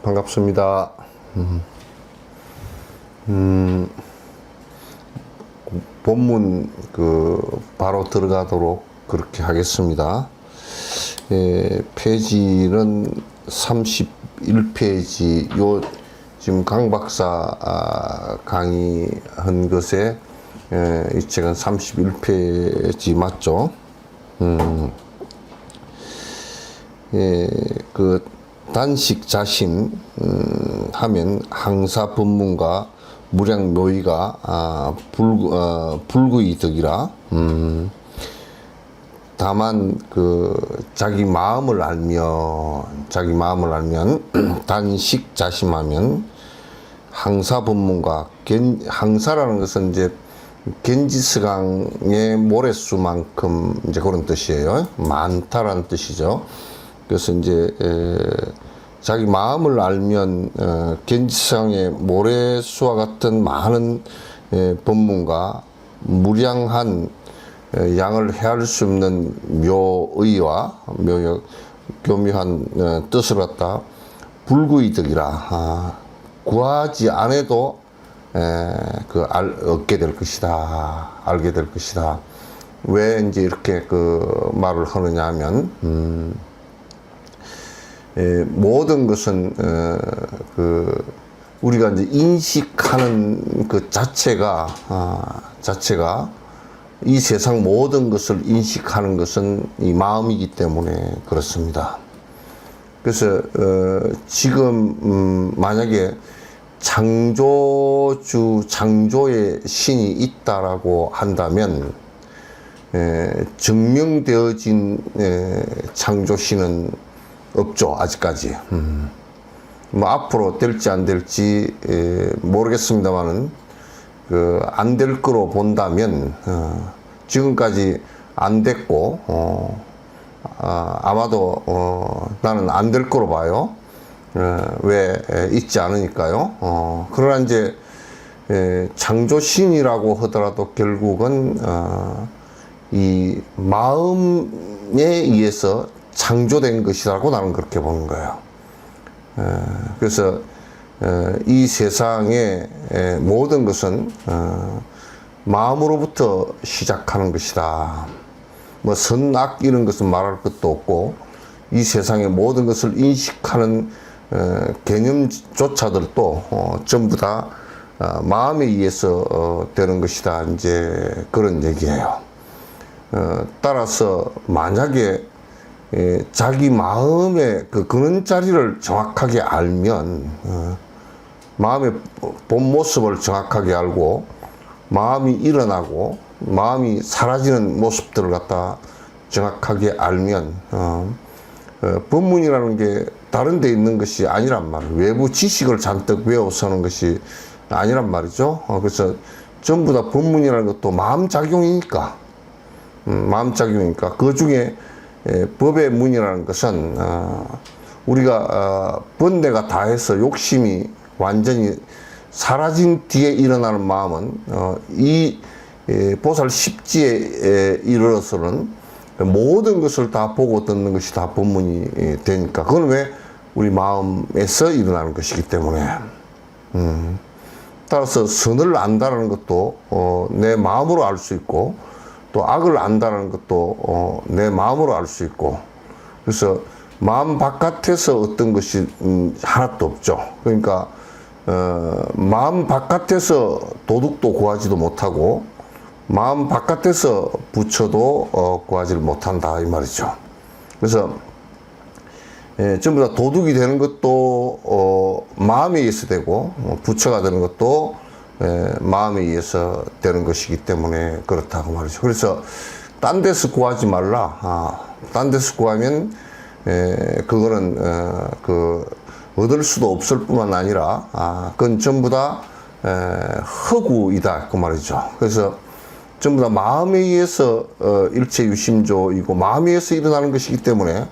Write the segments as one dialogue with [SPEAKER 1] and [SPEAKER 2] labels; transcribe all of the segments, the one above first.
[SPEAKER 1] 반갑습니다. 본문 바로 들어가도록 그렇게 하겠습니다. 페이지는 31페이지. 지금 강 박사 강의한 것에 이 책은 31페이지 맞죠? 단식 자심 하면 항사 법문과 무량 묘의가 불구이득이라. 다만 자기 마음을 알면 단식 자심하면 항사 법문과 항사라는 것은 이제 겐지스강의 모래수만큼 이제 그런 뜻이에요. 많다라는 뜻이죠. 그래서 이제 자기 마음을 알면 겐지스강의 모래수와 같은 많은 법문과 무량한 양을 헤아릴 수 없는 묘의와 교묘한 뜻을 갖다 불구이득이라. 구하지 않아도 얻게 될 것이다. 알게 될 것이다. 왜 이제 이렇게 말을 하느냐 하면, 모든 것은 우리가 이제 인식하는 자체가 이 세상 모든 것을 인식하는 것은 이 마음이기 때문에 그렇습니다. 그래서 지금 만약에 창조의 신이 있다라고 한다면 증명되어진 창조신은 없죠, 아직까지. 앞으로 될지 안 될지 모르겠습니다만은 안 될 거로 본다면 지금까지 안 됐고 아마도 나는 안 될 거로 봐요. 왜 있지 않으니까요. 그러나 이제 창조신이라고 하더라도 결국은 이 마음에 의해서 창조된 것이라고 나는 그렇게 보는 거예요. 그래서 이 세상의 모든 것은 마음으로부터 시작하는 것이다. 뭐 선악 이런 것은 말할 것도 없고 이 세상의 모든 것을 인식하는 개념조차들도 전부 다 마음에 의해서 되는 것이다. 이제 그런 얘기예요. 따라서 만약에 자기 마음의 그런 자리를 정확하게 알면 마음의 본 모습을 정확하게 알고 마음이 일어나고 마음이 사라지는 모습들을 갖다 정확하게 알면 법문이라는 게 다른 데 있는 것이 아니란 말이에요. 외부 지식을 잔뜩 외워서 하는 것이 아니란 말이죠. 그래서 전부 다 법문이라는 것도 마음작용이니까 그 중에 법의 문이라는 것은 우리가 번뇌가 다해서 욕심이 완전히 사라진 뒤에 일어나는 마음은 이 보살 십지에 이르러서는 모든 것을 다 보고 듣는 것이 다 법문이 되니까. 그건 왜 우리 마음에서 일어나는 것이기 때문에. 따라서 선을 안다는 것도 내 마음으로 알 수 있고, 또 악을 안다는 것도 내 마음으로 알 수 있고, 그래서 마음 바깥에서 어떤 것이 하나도 없죠. 그러니까 마음 바깥에서 도둑도 구하지도 못하고, 마음 바깥에서 부처도 구하지를 못한다 이 말이죠. 그래서 전부 다 도둑이 되는 것도 마음에 의해서 되고, 부처가 되는 것도 마음에 의해서 되는 것이기 때문에 그렇다고 말이죠. 그래서 딴 데서 구하지 말라. 딴 데서 구하면 그거는 얻을 수도 없을 뿐만 아니라 그건 전부 다 허구이다 그 말이죠. 그래서 전부 다 마음에 의해서 일체 유심조이고 마음에 의해서 일어나는 것이기 때문에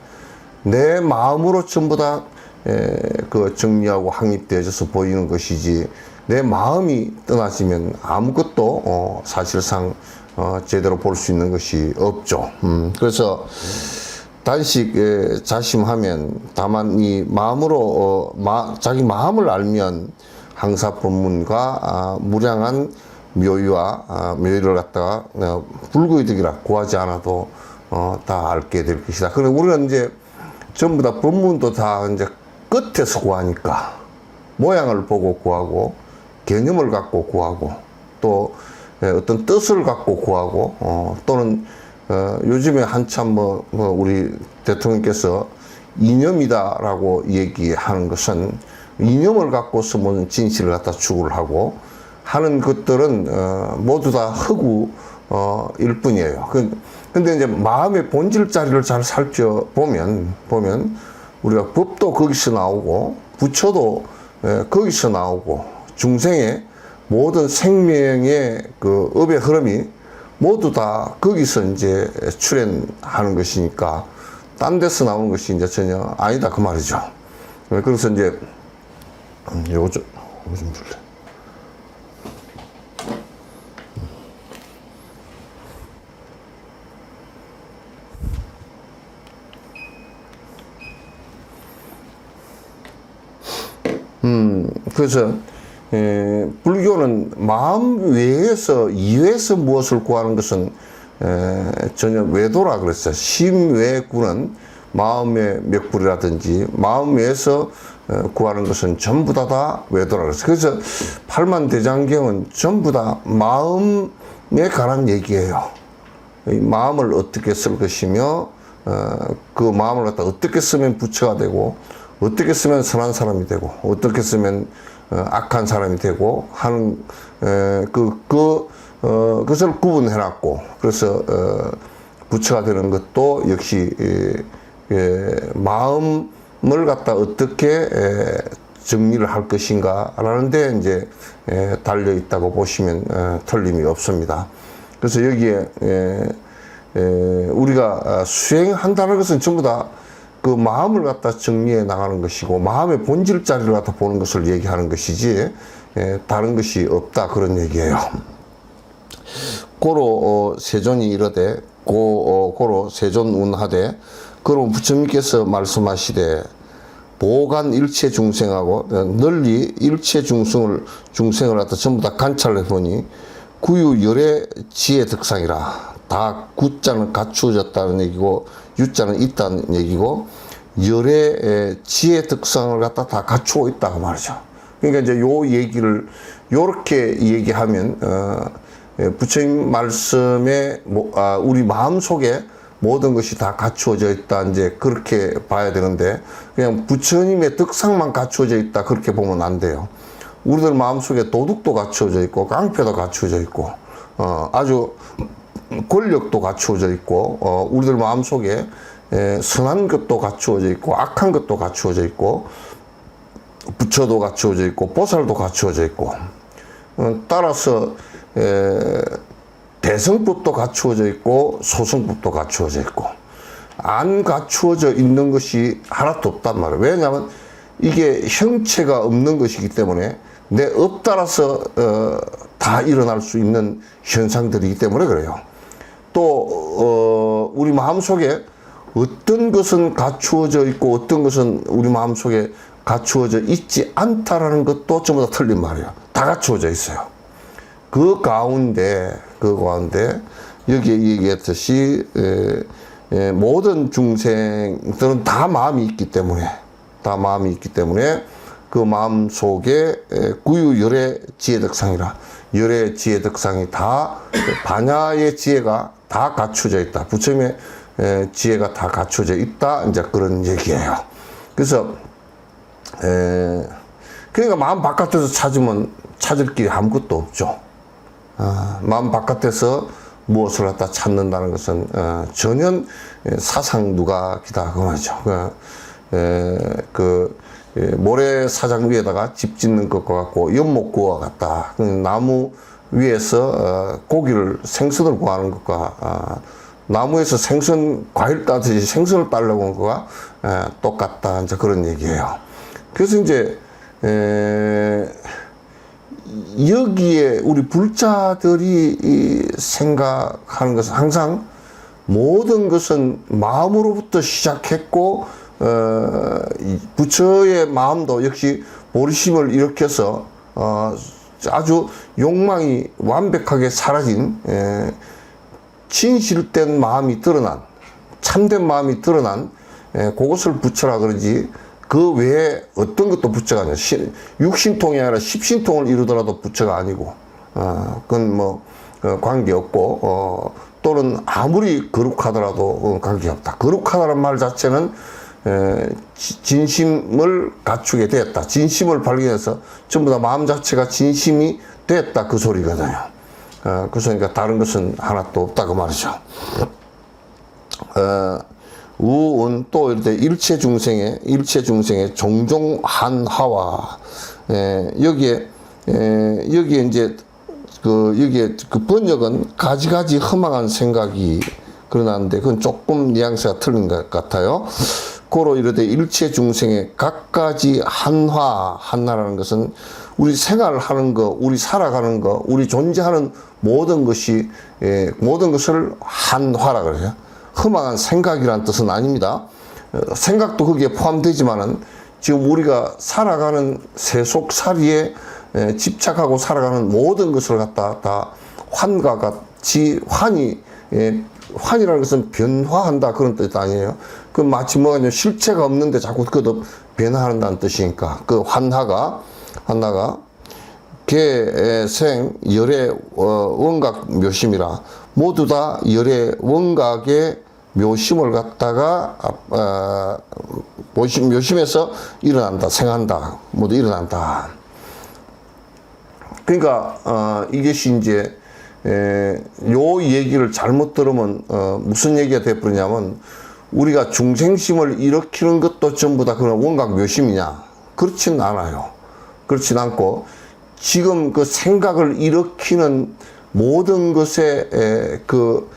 [SPEAKER 1] 내 마음으로 전부 다 그 정리하고 확립되어져서 보이는 것이지, 내 마음이 떠나지면 아무것도 사실상 제대로 볼 수 있는 것이 없죠. 그래서 단식 자심하면, 다만 이 마음으로 자기 마음을 알면 항사법문과 무량한 묘의를 갖다가 불구이득이라 구하지 않아도 다 알게 될 것이다. 그런데 우리는 이제 전부 다 법문도 다 이제 끝에서 구하니까 모양을 보고 구하고, 개념을 갖고 구하고, 또 어떤 뜻을 갖고 구하고, 또는 요즘에 한참 우리 대통령께서 이념이다라고 얘기하는 것은, 이념을 갖고서 뭐 진실을 갖다 추구를 하고 하는 것들은 모두 다 허구일 뿐이에요. 근데 이제 마음의 본질 자리를 잘 살펴보면 우리가 법도 거기서 나오고, 부처도 거기서 나오고, 중생의 모든 생명의 그 업의 흐름이 모두 다 거기서 이제 출현하는 것이니까 딴 데서 나오는 것이 이제 전혀 아니다 그 말이죠. 그래서 이제 요거 좀 줄래. 그래서 불교는 마음 외에서 이외에서 무엇을 구하는 것은 전혀 외도라 그랬어요. 심외구는 마음의 맥불이라든지 마음 외에서 구하는 것은 전부 다 외도라 그랬어요. 그래서 팔만대장경은 전부 다 마음에 관한 얘기예요. 마음을 어떻게 쓸 것이며, 그 마음을 갖다 어떻게 쓰면 부처가 되고, 어떻게 쓰면 선한 사람이 되고, 어떻게 쓰면 악한 사람이 되고 하는 그것을 구분해놨고, 그래서 부처가 되는 것도 역시 마음을 갖다 어떻게 정리를 할 것인가라는 데 이제 달려 있다고 보시면 틀림이 없습니다. 그래서 여기에 우리가 수행한다는 것은 전부 다 그 마음을 갖다 정리해 나가는 것이고, 마음의 본질 자리를 갖다 보는 것을 얘기하는 것이지 다른 것이 없다 그런 얘기예요. 고로 세존이 이르되 고로 세존운하되, 그럼 부처님께서 말씀하시되 보간 일체 중생하고 널리 일체 중생을 갖다 전부 다 관찰해 보니 구유 열의 지혜 득상이라. 다 구자는 갖추어졌다는 얘기고 유자는 있다는 얘기고, 열의 지혜 득상을 갖다 다 갖추어 있다고 말이죠. 그러니까 이제 요 얘기를 요렇게 얘기하면 부처님 말씀에 우리 마음 속에 모든 것이 다 갖추어져 있다, 이제 그렇게 봐야 되는데, 그냥 부처님의 득상만 갖추어져 있다 그렇게 보면 안 돼요. 우리들 마음속에 도둑도 갖추어져 있고, 깡패도 갖추어져 있고, 아주 권력도 갖추어져 있고, 우리들 마음속에 선한 것도 갖추어져 있고, 악한 것도 갖추어져 있고, 부처도 갖추어져 있고, 보살도 갖추어져 있고, 따라서 대성법도 갖추어져 있고, 소성법도 갖추어져 있고, 안 갖추어져 있는 것이 하나도 없단 말이에요. 왜냐하면 이게 형체가 없는 것이기 때문에 내 업 따라서 다 일어날 수 있는 현상들이기 때문에 그래요. 또 우리 마음속에 어떤 것은 갖추어져 있고, 어떤 것은 우리 마음속에 갖추어져 있지 않다라는 것도 전부 다 틀린 말이에요. 다 갖추어져 있어요. 그 가운데 여기에 얘기했듯이 모든 중생들은 다 마음이 있기 때문에 그 마음 속에 구유 열의 지혜덕상이라, 열의 지혜덕상이 다 반야의 지혜가 다 갖춰져 있다. 부처님의 지혜가 다 갖춰져 있다. 이제 그런 얘기예요. 그래서 그러니까 마음 바깥에서 찾을 길이 아무것도 없죠. 마음 바깥에서 무엇을 갖다 찾는다는 것은 전혀 사상 누각이다 그 말이죠. 모래사장 위에다가 집 짓는 것과 같고 연못 구워 같다. 나무 위에서 생선을 구하는 것과 나무에서 과일 따듯이 생선을 따려고 하는 것과 똑같다. 이제 그런 얘기예요. 그래서 이제 여기에 우리 불자들이 생각하는 것은 항상 모든 것은 마음으로부터 시작했고, 부처의 마음도 역시 보리심을 일으켜서 아주 욕망이 완벽하게 사라진 진실된 마음이 드러난, 참된 마음이 드러난 그것을 부처라 그러지, 그 외에 어떤 것도 부처가 아니야. 육신통이 아니라 십신통을 이루더라도 부처가 아니고, 그건 뭐 관계없고, 또는 아무리 거룩하더라도 관계없다. 거룩하다는 말 자체는 진심을 갖추게 되었다. 진심을 발견해서 전부 다 마음 자체가 진심이 됐다. 그 소리거든요. 그래서 그러니까 다른 것은 하나도 없다. 그 말이죠. 우은 또 이렇게 일체 중생의 종종 한화와, 여기에 이제 여기에 그 번역은 가지가지 허망한 생각이 그러는데 그건 조금 뉘앙스가 틀린 것 같아요. 고로 이르되 일체 중생의 각가지 한화라는 것은 우리 생활하는 거, 우리 살아가는 거, 우리 존재하는 모든 것이, 모든 것을 한화라 그래요. 허망한 생각이란 뜻은 아닙니다. 생각도 거기에 포함되지만은 지금 우리가 살아가는 세속살이에 집착하고 살아가는 모든 것을 갖다 다 환과 같이 환이라는 것은 변화한다 그런 뜻 아니에요. 그 마치 뭐가 실체가 없는데 자꾸 그것도 변화한다는 뜻이니까 그 한화가 개생 열의 원각 묘심이라, 모두 다 열의 원각의 묘심을 갖다가 묘심에서 일어난다, 생한다, 모두 일어난다. 그러니까 이것이 이제 요 얘기를 잘못 들으면 무슨 얘기가 되어버리냐면, 우리가 중생심을 일으키는 것도 전부 다 그런 원각 묘심이냐? 그렇진 않아요. 그렇진 않고, 지금 그 생각을 일으키는 모든 것의 그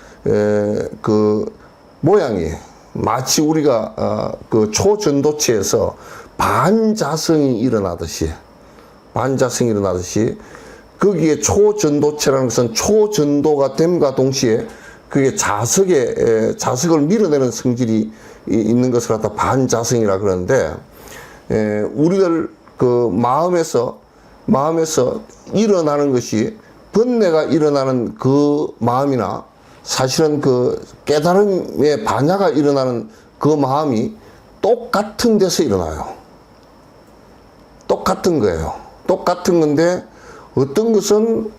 [SPEAKER 1] 모양이 마치 우리가 그 초전도체에서 반자성이 일어나듯이 거기에 초전도체라는 것은 초전도가 됨과 동시에 그게 자석을 밀어내는 성질이 있는 것을 갖다 반자성이라 그러는데, 우리들 그 마음에서 일어나는 것이, 번뇌가 일어나는 그 마음이나 사실은 그 깨달음의 반야가 일어나는 그 마음이 똑같은 데서 일어나요. 똑같은 거예요. 똑같은 건데, 어떤 것은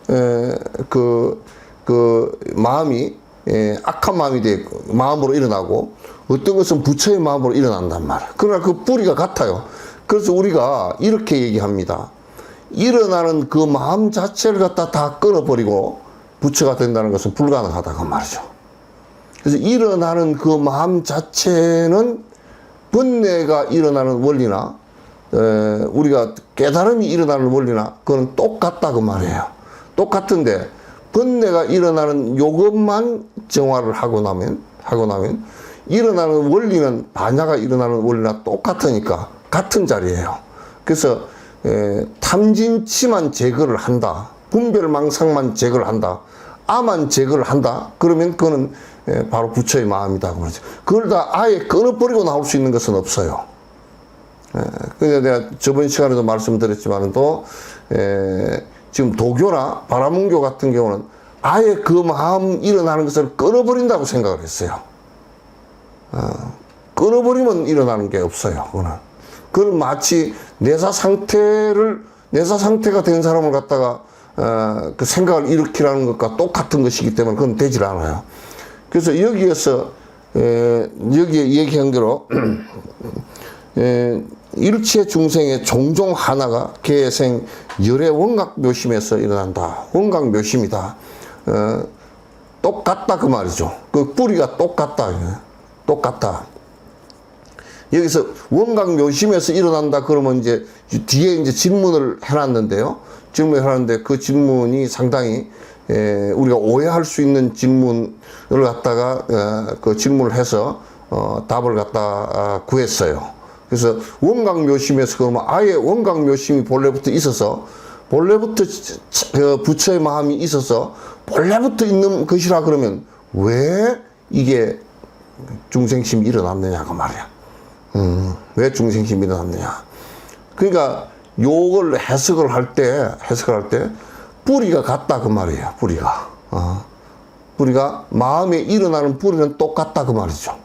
[SPEAKER 1] 그 마음이 악한 마음이 마음으로 일어나고, 어떤 것은 부처의 마음으로 일어난단 말이에요. 그러나 그 뿌리가 같아요. 그래서 우리가 이렇게 얘기합니다. 일어나는 그 마음 자체를 갖다 다 끊어버리고 부처가 된다는 것은 불가능하다 그 말이죠. 그래서 일어나는 그 마음 자체는 번뇌가 일어나는 원리나 우리가 깨달음이 일어나는 원리나 그건 똑같다 그 말이에요. 똑같은데 번뇌가 일어나는 요것만 정화를 하고 나면 일어나는 원리는, 반야가 일어나는 원리나 똑같으니까 같은 자리예요. 그래서 탐진치만 제거를 한다, 분별망상만 제거를 한다, 아만 제거를 한다, 그러면 그거는 바로 부처의 마음이다 그러죠. 그걸 다 아예 끊어버리고 나올 수 있는 것은 없어요. 근데 내가 저번 시간에도 말씀드렸지만 또 지금 도교나 바라문교 같은 경우는 아예 그 마음 일어나는 것을 끊어버린다고 생각을 했어요. 끊어버리면 일어나는 게 없어요. 그건 마치 내사 상태가 된 사람을 갖다가 그 생각을 일으키라는 것과 똑같은 것이기 때문에 그건 되질 않아요. 그래서 여기에서 여기에 얘기한 대로 일체 중생의 종종 하나가 개생 열의 원각 묘심에서 일어난다. 원각 묘심이다. 똑같다 그 말이죠. 그 뿌리가 똑같다. 똑같다. 여기서 원각 묘심에서 일어난다 그러면 이제 뒤에 이제 질문을 해놨는데요. 질문을 해놨는데 그 질문이 상당히 우리가 오해할 수 있는 질문을 갖다가 그 질문을 해서 답을 갖다 구했어요. 그래서 원각 묘심에서 그러면 아예 원각 묘심이 본래부터 있어서 본래부터 부처의 마음이 있어서 본래부터 있는 것이라 그러면 왜 이게 중생심이 일어났느냐 그 말이야. 왜 중생심이 일어났느냐. 그러니까 요걸 해석을 할 때 뿌리가 같다 그 말이에요. 뿌리가 마음에 일어나는 뿌리는 똑같다 그 말이죠.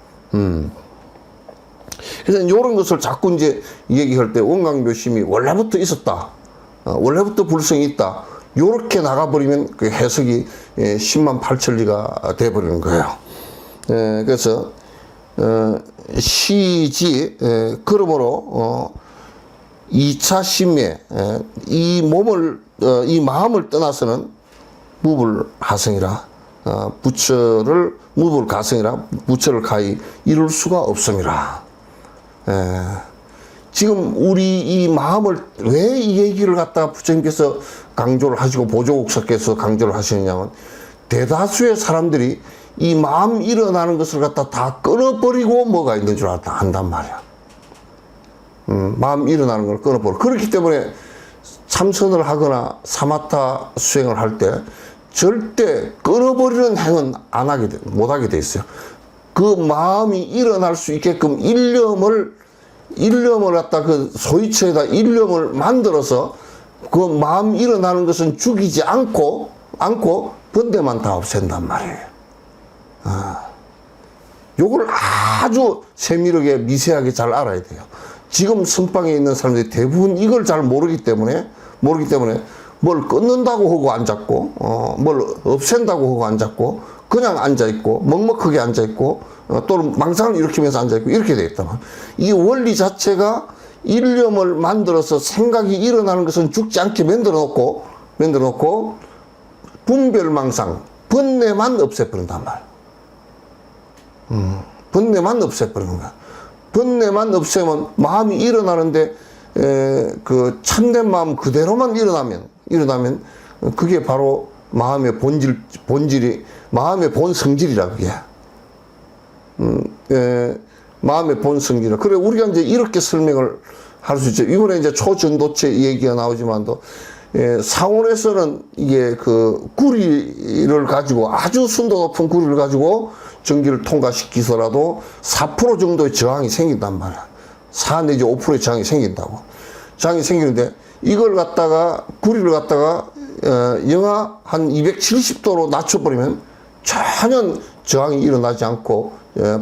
[SPEAKER 1] 그래서 이런 것을 자꾸 이제 얘기할 때 원각 묘심이 원래부터 있었다. 원래부터 불성이 있다. 요렇게 나가버리면 그 해석이 10만 8천리가 돼버리는 거예요. 그래서 시지 그러므로 2차 심에 이 몸을 이 마음을 떠나서는 무불하성이라 무불가성이라 부처를 가히 이룰 수가 없음이라. 지금 우리 이 마음을 왜 이 얘기를 갖다가 부처님께서 강조를 하시고 보조국사께서 강조를 하시느냐면 대다수의 사람들이 이 마음 일어나는 것을 갖다 다 끊어버리고 뭐가 있는 줄 안단 말이야. 마음 일어나는 걸 끊어버려. 그렇기 때문에 참선을 하거나 사마타 수행을 할 때 절대 끊어버리는 행은 못하게 돼 있어요. 그 마음이 일어날 수 있게끔 일념을 갖다 그 소위처에다 일념을 만들어서 그 마음 일어나는 것은 죽이지 않고 번뇌만 다 없앤단 말이에요. 요걸 아주 세밀하게 미세하게 잘 알아야 돼요. 지금 선방에 있는 사람들이 대부분 이걸 잘 모르기 때문에 뭘 끊는다고 하고 앉았고 뭘 없앤다고 하고 앉았고 그냥 앉아있고 먹먹하게 앉아있고 또는 망상을 일으키면서 앉아있고 이렇게 되겠다. 이 원리 자체가 일념을 만들어서 생각이 일어나는 것은 죽지 않게 만들어 놓고 분별망상 번뇌만 없애버린단 말이야. 번뇌만 없애버리는 거야. 번뇌만 없애면 마음이 일어나는데 그 참된 마음 그대로만 일어나면 그게 바로 마음의 본질이 마음의 본성질이라 그게. 마음의 본성질이라. 그래 우리가 이제 이렇게 설명을 할 수 있죠. 이번에 이제 초전도체 얘기가 나오지만도 상원에서는 이게 그 구리를 가지고 아주 순도 높은 구리를 가지고 전기를 통과시키서라도 4% 정도의 저항이 생긴단 말이야. 4 내지 5%의 저항이 생긴다고. 저항이 생기는데 이걸 갖다가 구리를 갖다가 영하 한 270도로 낮춰버리면 전혀 저항이 일어나지 않고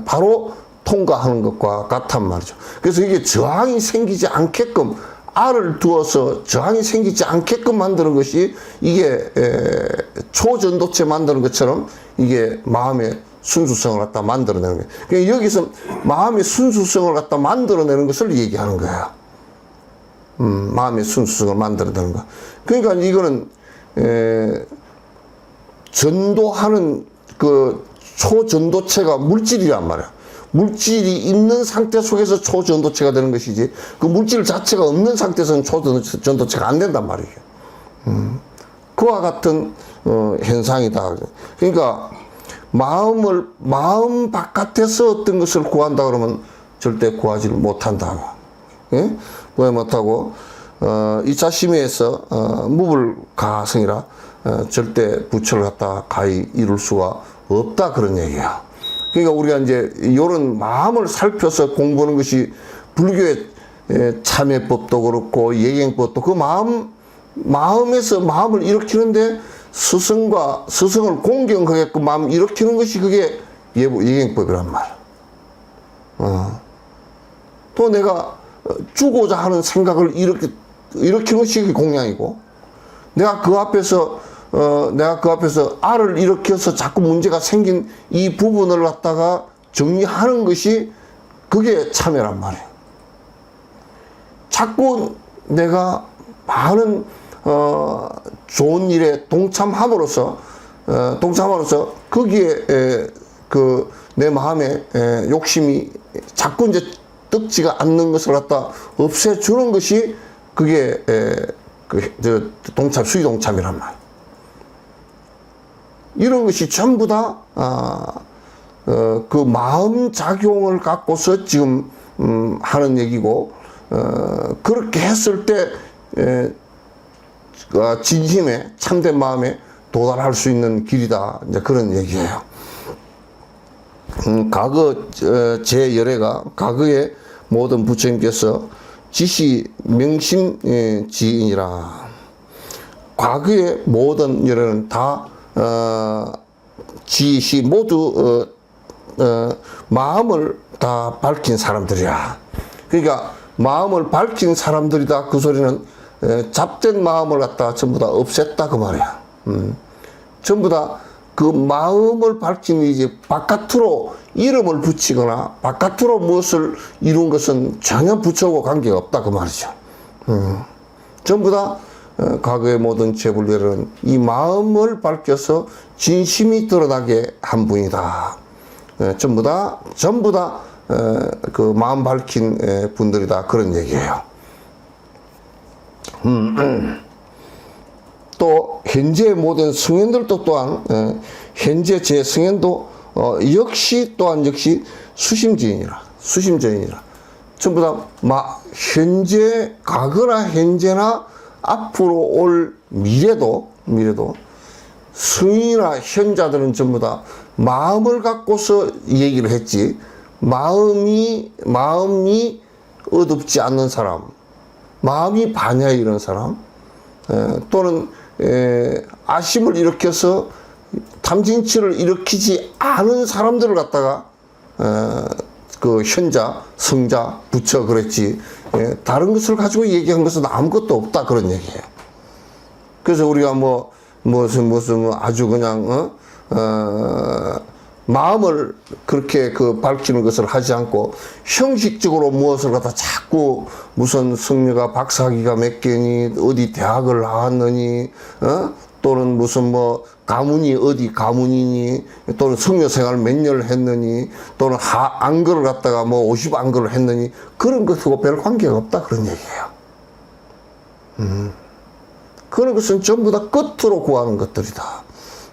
[SPEAKER 1] 바로 통과하는 것과 같단 말이죠. 그래서 이게 저항이 생기지 않게끔 알을 두어서 저항이 생기지 않게끔 만드는 것이 이게 초전도체 만드는 것처럼 이게 마음의 순수성을 갖다 만들어내는 거예요. 그러니까 여기서 마음의 순수성을 갖다 만들어내는 것을 얘기하는 거예요. 마음의 순수성을 만들어내는 거. 그러니까 이거는 전도하는 그 초전도체가 물질이란 말이야. 물질이 있는 상태 속에서 초전도체가 되는 것이지 그 물질 자체가 없는 상태에서는 초전도체가 안 된단 말이에요. 그와 같은 현상이다. 그러니까 마음 바깥에서 어떤 것을 구한다 그러면 절대 구하지를 못한다. 예? 구하지 못하고 2차 심의에서 무불가성이라 절대 부처를 갖다 가히 이룰 수가 없다 그런 얘기야. 그러니까 우리가 이제 이런 마음을 살펴서 공부하는 것이 불교의 참회법도 그렇고 예갱법도 그 마음에서 마음을 일으키는데 스승을 공경하게끔 마음 일으키는 것이 그게 예갱법이란 말이야. 또 내가 주고자 하는 생각을 일으키는 것이 공양이고, 내가 그 앞에서 알을 일으켜서 자꾸 문제가 생긴 이 부분을 갖다가 정리하는 것이 그게 참회란 말이에요. 자꾸 내가 많은 좋은 일에 동참함으로써 거기에 내 마음에 욕심이 자꾸 이제 떡지가 않는 것을 갖다 없애주는 것이 그게 수의동참이란 말. 이런 것이 전부 다 그 마음 작용을 갖고서 지금 하는 얘기고, 그렇게 했을 때 진심에 참된 마음에 도달할 수 있는 길이다, 이제 그런 얘기예요. 과거 제 열애가 과거에 모든 부처님께서 지시 명심 지인이라, 과거의 모든 열애는 다 지시 모두 마음을 다 밝힌 사람들이야. 그러니까 마음을 밝힌 사람들이다, 그 소리는 잡된 마음을 갖다 전부 다 없앴다, 그 말이야. 전부 다 그 마음을 밝힌 이제 바깥으로 이름을 붙이거나 바깥으로 무엇을 이룬 것은 전혀 부처하고 관계가 없다, 그 말이죠. 전부 다 과거의 모든 재불별은 이 마음을 밝혀서 진심이 드러나게 한 분이다. 전부 다 그 마음 밝힌 분들이다, 그런 얘기예요. 또 현재 모든 성현들도 또한 현재 제 성현도 역시 수심지인이라 전부 다 현재, 과거나 현재나 앞으로 올 미래도 성인이나 현자들은 전부 다 마음을 갖고서 얘기를 했지, 마음이 어둡지 않는 사람, 마음이 반야에 이런 사람, 또는 아심을 일으켜서 탐진치를 일으키지 않은 사람들을 갖다가 그 현자, 성자, 부처 그랬지, 다른 것을 가지고 얘기한 것은 아무것도 없다, 그런 얘기예요. 그래서 우리가 무슨 아주 그냥 마음을 그렇게 밝히는 것을 하지 않고 형식적으로 무엇을 갖다 자꾸 무슨 성녀가 박사학위가 몇 개니, 어디 대학을 나왔느니, 또는 무슨 가문이 어디 가문이니, 또는 성녀 생활 몇 년을 했느니, 또는 안거를 갖다가 50안거를 했느니, 그런 것하고 별 관계가 없다, 그런 얘기예요. 그런 것은 전부 다 끝으로 구하는 것들이다.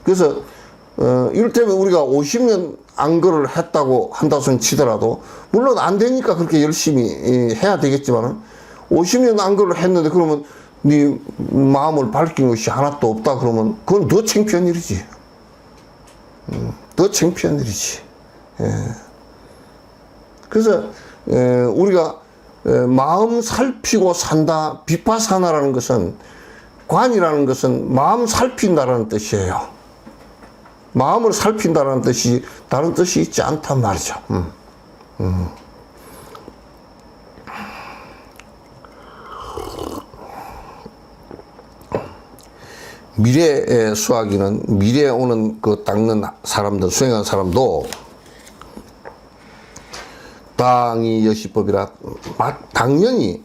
[SPEAKER 1] 그래서 이를테면 우리가 50년 안거를 했다고 한다손 치더라도, 물론 안 되니까 그렇게 열심히 해야 되겠지만, 50년 안거를 했는데 그러면 네 마음을 밝힌 것이 하나도 없다 그러면 그건 더 창피한 일이지. 더 창피한 일이지. 그래서 우리가 마음 살피고 산다, 비파사나라는 것은, 관이라는 것은 마음 살핀다라는 뜻이에요. 마음을 살핀다라는 뜻이 다른 뜻이 있지 않단 말이죠. 미래의 수학이는 미래에 오는 닦는 사람들, 수행한 사람도 당이 여시법이라 당연히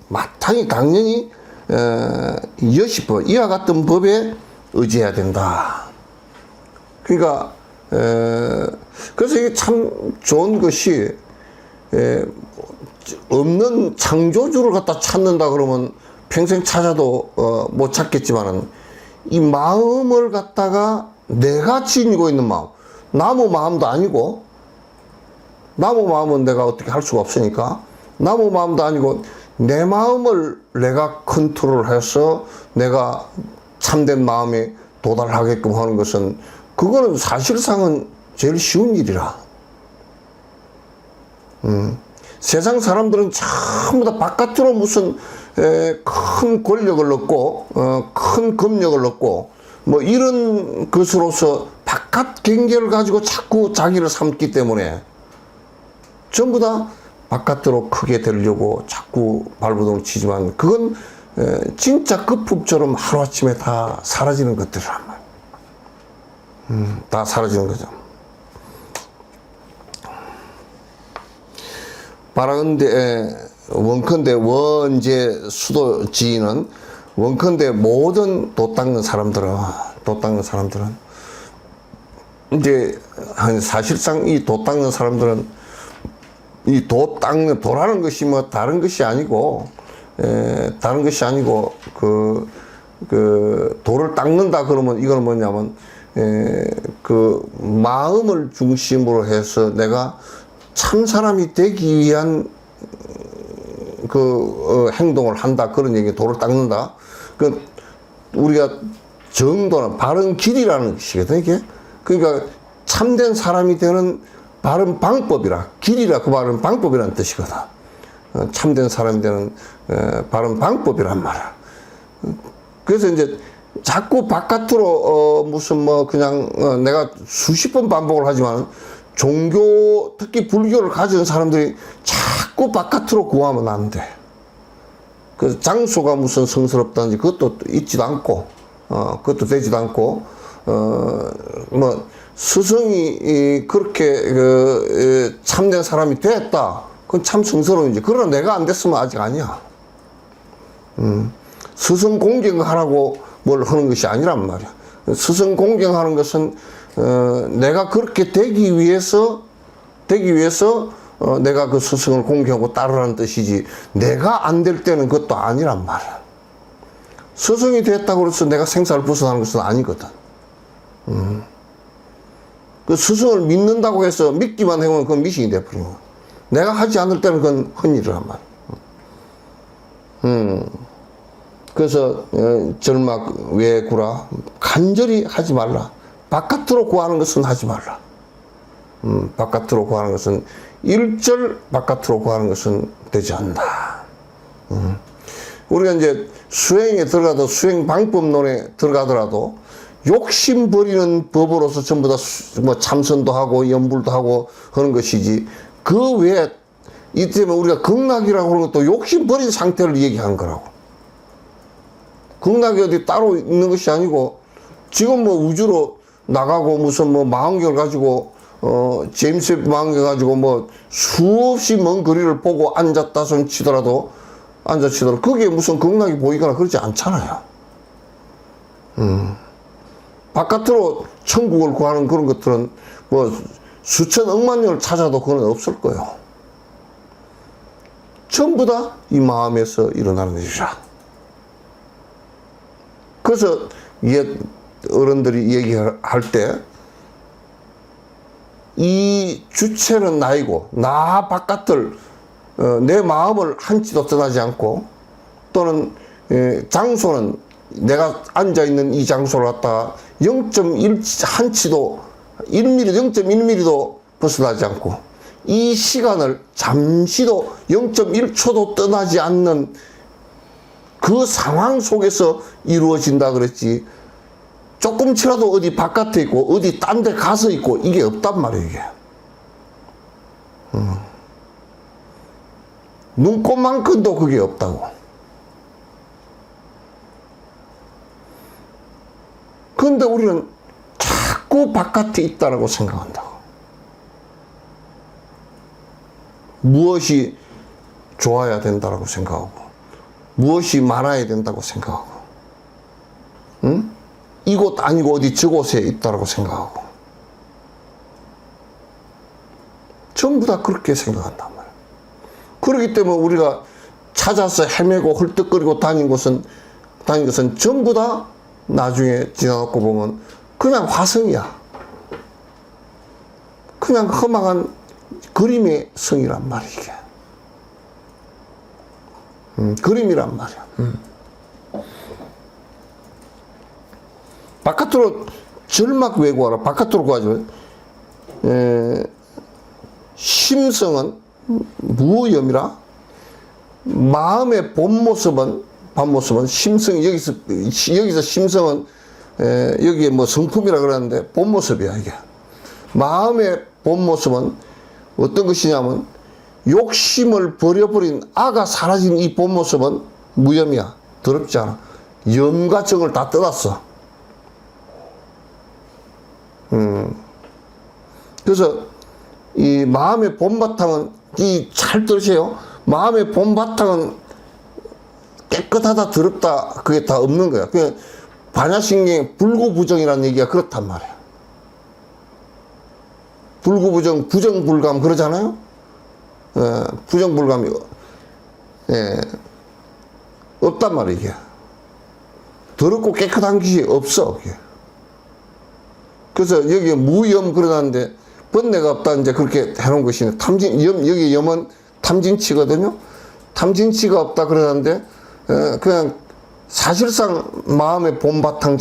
[SPEAKER 1] 여시법, 이와 같은 법에 의지해야 된다. 그러니까 그래서 이게 참 좋은 것이, 없는 창조주를 갖다 찾는다 그러면 평생 찾아도 못 찾겠지만은, 이 마음을 갖다가 내가 지니고 있는 마음, 나무 마음도 아니고, 나무 마음은 내가 어떻게 할 수가 없으니까, 나무 마음도 아니고 내 마음을 내가 컨트롤해서 내가 참된 마음에 도달하게끔 하는 것은, 그거는 사실상은 제일 쉬운 일이라. 세상 사람들은 전부 다 바깥으로 무슨 큰 권력을 얻고 큰 검력을 얻고 뭐 이런 것으로서 바깥 경계를 가지고 자꾸 자기를 삼기 때문에 전부 다 바깥으로 크게 되려고 자꾸 발버둥을 치지만 그건 진짜 끝품처럼 하루아침에 다 사라지는 것들이란 말이에요. 다 사라지는 거죠. 원컨대 원제 수도 지인은 원컨대 모든 도 닦는 사람들은 이제 사실상 이 도 닦는 사람들은 이 도라는 것이 뭐 다른 것이 아니고 그 도를 닦는다 그러면 이건 뭐냐면 그 마음을 중심으로 해서 내가 참 사람이 되기 위한 행동을 한다 그런 얘기. 도를 닦는다. 그 우리가 정도는 바른 길이라는 것이거든 이게. 그러니까 참된 사람이 되는 바른 방법이라, 길이라 그 바른 방법이라는 뜻이거든. 참된 사람이 되는 바른 방법이란 말이야. 그래서 이제 자꾸 바깥으로 무슨 뭐 그냥 내가 수십 번 반복을 하지만 종교, 특히 불교를 가진 사람들이 자꾸 바깥으로 구하면 안 돼. 그 장소가 무슨 성스럽다든지 그것도 있지도 않고, 그것도 되지도 않고, 뭐, 스승이 그렇게 참된 사람이 됐다. 그건 참 성스러운지. 그러나 내가 안 됐으면 아직 아니야. 스승 공경하라고 뭘 하는 것이 아니란 말이야. 스승 공경하는 것은 내가 그렇게 되기 위해서 내가 그 스승을 공경하고 따르라는 뜻이지, 내가 안 될 때는 그것도 아니란 말이야. 스승이 됐다고 해서 내가 생사를 벗어나는 것은 아니거든. 그 스승을 믿는다고 해서 믿기만 해보면 그건 미신이 돼버리는 거야. 내가 하지 않을 때는 그건 헌일이란 말이야. 그래서 절막 외구라 간절히 하지 말라. 바깥으로 구하는 것은 하지 말라. 바깥으로 구하는 것은 일절 바깥으로 구하는 것은 되지 않는다. 우리가 이제 수행에 들어가도 수행 방법론에 들어가더라도 욕심 버리는 법으로서 전부 다 뭐 참선도 하고 염불도 하고 하는 것이지, 그 외에 이때면 우리가 극락이라고 하는 것도 욕심 버린 상태를 얘기한 거라고. 극락이 어디 따로 있는 것이 아니고 지금 뭐 우주로 나가고 무슨 뭐 망원경을 가지고 제임스 웹 망원경 가지고 뭐 수없이 먼 거리를 보고 앉았다 손 치더라도 그게 무슨 극락이 보이거나 그러지 않잖아요. 바깥으로 천국을 구하는 그런 것들은 뭐 수천 억만 년을 찾아도 그건 없을 거예요. 전부 다 이 마음에서 일어나는 일이라. 그래서 옛 어른들이 얘기할 때 이 주체는 나이고 나 바깥을 내 마음을 한치도 떠나지 않고, 또는 장소는 내가 앉아있는 이 장소를 갖다가 0.1 한치도 1mm, 0.1mm도 벗어나지 않고 이 시간을 잠시도 0.1초도 떠나지 않는 그 상황 속에서 이루어진다 그랬지, 조금치라도 어디 바깥에 있고 어디 딴 데 가서 있고 이게 없단 말이에요. 이게 눈꼽만큼도 그게 없다고. 그런데 우리는 자꾸 바깥에 있다라고 생각한다고. 무엇이 좋아야 된다라고 생각하고, 무엇이 많아야 된다고 생각하고, 이곳 아니고 어디 저곳에 있다라고 생각하고, 전부 다 그렇게 생각한단 말이야. 그렇기 때문에 우리가 찾아서 헤매고 헐떡거리고 다닌 것은 전부 다 나중에 지나놓고 보면 그냥 화성이야. 그냥 허망한 그림의 성이란 말이야, 이게. 그림이란 말이야. 바깥으로 절막 왜 구하라? 바깥으로 구하지. 심성은 무염이라 마음의 본 모습은 심성, 여기서 심성은 여기에 뭐 성품이라 그러는데 본 모습이야 이게. 마음의 본 모습은 어떤 것이냐면 욕심을 버려버린 아가 사라진 이 본 모습은 무염이야. 더럽지 않아. 염과 정을 다 떠났어. 그래서 이 마음의 본바탕은 잘 들으세요. 마음의 본바탕은 깨끗하다 더럽다 그게 다 없는 거야. 그 반야신경의 불구부정이라는 얘기가 그렇단 말이야. 불구부정, 부정불감 그러잖아요. 부정불감이 없단 말이야 이게. 더럽고 깨끗한 것이 없어 이게. 그래서 여기에 무염 그러는데 번뇌가 없다 이제 그렇게 해놓은 것이네. 여기 염은 탐진치거든요. 탐진치가 없다 그러는데 그냥 사실상 마음의 본바탕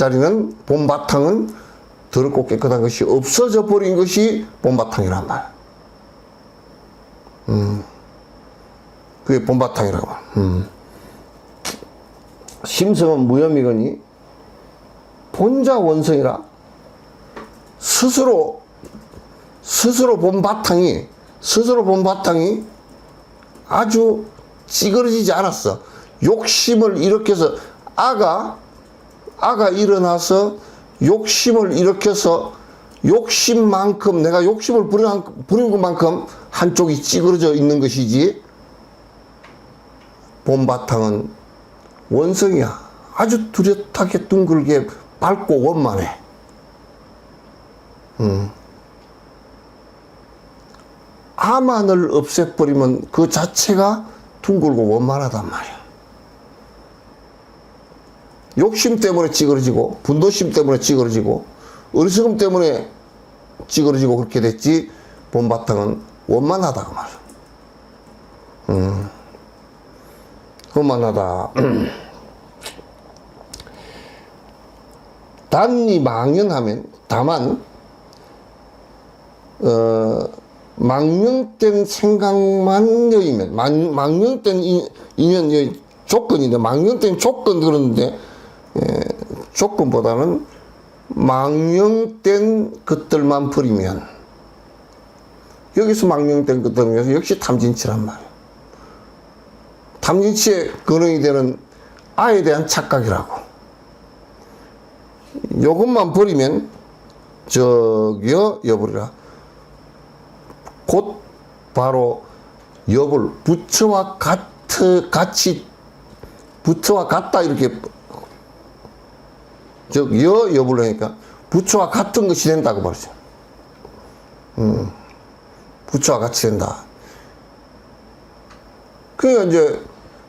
[SPEAKER 1] 본바탕은 더럽고 깨끗한 것이 없어져 버린 것이 본바탕이란 말이야. 그게 본바탕이라고. 심성은 무염이거니 본자 원성이라 스스로 본 바탕이 아주 찌그러지지 않았어. 욕심을 일으켜서 아가 일어나서 욕심을 일으켜서 욕심만큼 내가 욕심을 부린 것만큼 한쪽이 찌그러져 있는 것이지 본 바탕은 원성이야. 아주 뚜렷하게 둥글게 밝고 원만해. 아만을 없애버리면 그 자체가 둥글고 원만하단 말이야. 욕심 때문에 찌그러지고 분노심 때문에 찌그러지고 어리석음 때문에 찌그러지고 그렇게 됐지 본바탕은 원만하다 그 말이야. 원만하다. 단이 망연하면 다만 망령된 생각만 여이면 망령된 인연 조건인데 망령된 조건 그러는데 조건보다는 망령된 것들만 버리면 여기서 망령된 것들은 역시 탐진치란 말이야. 탐진치의 근원이 되는 아에 대한 착각이라고. 요것만 버리면 저기요 여부리라. 곧 바로 여불 부처와 같이 부처와 같다 이렇게 여불 하니까 부처와 같은 것이 된다고 말이죠. 부처와 같이 된다. 그러니까 이제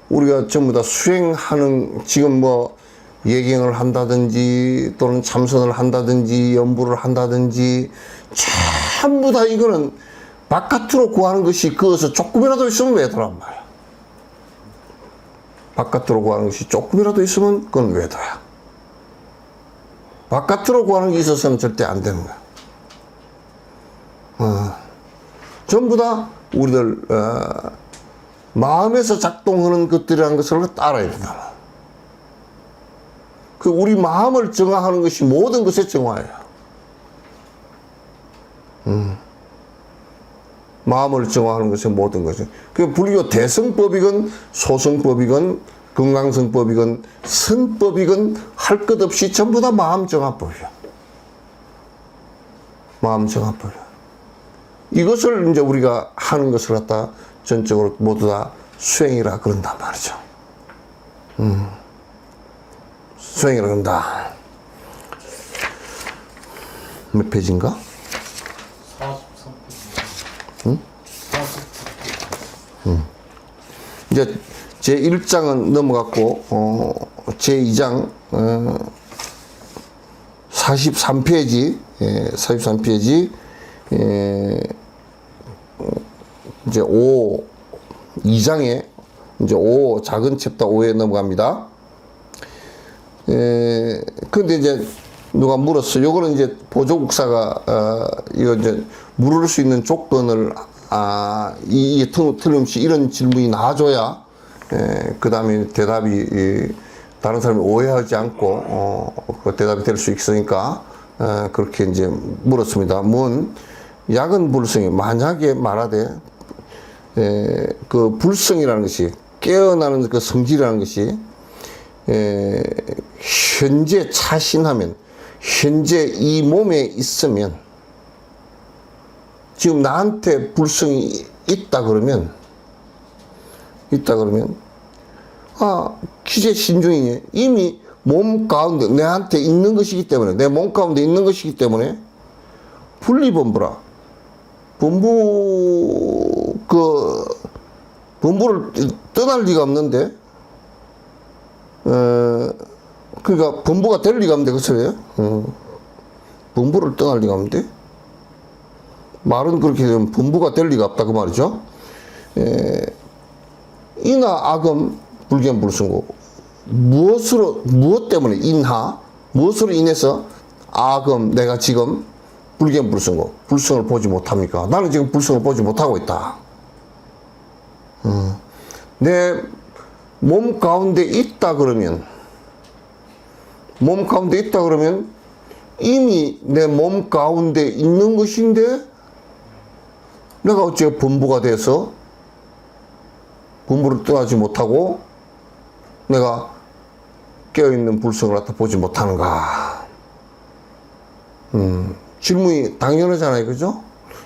[SPEAKER 1] 우리가 전부 다 수행하는 지금 뭐 예경을 한다든지 또는 참선을 한다든지 연부를 한다든지 전부 다 이거는 바깥으로 구하는 것이 그것을 조금이라도 있으면 외도란 말이야. 바깥으로 구하는 것이 조금이라도 있으면 그건 외도야. 바깥으로 구하는 게 있어서는 절대 안 되는 거야. 전부 다 우리들 마음에서 작동하는 것들이라는 것을 따라야 된다. 그 우리 마음을 정화하는 것이 모든 것의 정화예요. 마음을 정화하는 것이 모든 것이. 그 불교 대성법이건 소성법이건 건강성법이건 선법이건 할 것 없이 전부 다 마음 정화법이야. 마음 정화법이야. 이것을 이제 우리가 하는 것을 갖다 전적으로 모두 다 수행이라 그런단 말이죠. 수행이라 그런다. 몇 페이지인가? 43페이지. 이제 제 1장은 넘어갔고, 제 2장, 43페이지, 43페이지, 이제 2장에, 이제 작은 챕터 5에 넘어갑니다. 근데 이제 누가 물었어. 요거는 이제 보조국사가, 이거 이제 물을 수 있는 조건을 이게 틀림없이 이런 질문이 나와줘야, 그 다음에 대답이, 다른 사람이 오해하지 않고, 그 대답이 될 수 있으니까, 그렇게 이제 물었습니다. 야근 불성이, 만약에 말하되, 그 불성이라는 것이, 깨어나는 그 성질이라는 것이, 현재 차신하면, 현재 이 몸에 있으면, 지금 나한테 불성이 있다 그러면, 기재 신중이니 이미 몸 가운데 내한테 있는 것이기 때문에, 내 몸 가운데 있는 것이기 때문에, 분리본부라. 본부를 떠날 리가 없는데, 그러니까 본부가 될 리가 없는데, 그 소리예요? 본부를 떠날 리가 없는데? 말은 그렇게 되면 본부가 될 리가 없다, 그 말이죠. 인하, 악음, 불견불승고. 무엇 때문에 무엇으로 인해서 악음, 내가 지금 불견불승고, 불성을 보지 못합니까? 나는 지금 불성을 보지 못하고 있다. 내 몸 가운데 있다 그러면, 이미 내 몸 가운데 있는 것인데, 내가 어째 본부가 돼서 본부를 떠나지 못하고 내가 깨어있는 불성을 갖다 보지 못하는가. 질문이 당연하잖아요, 그죠?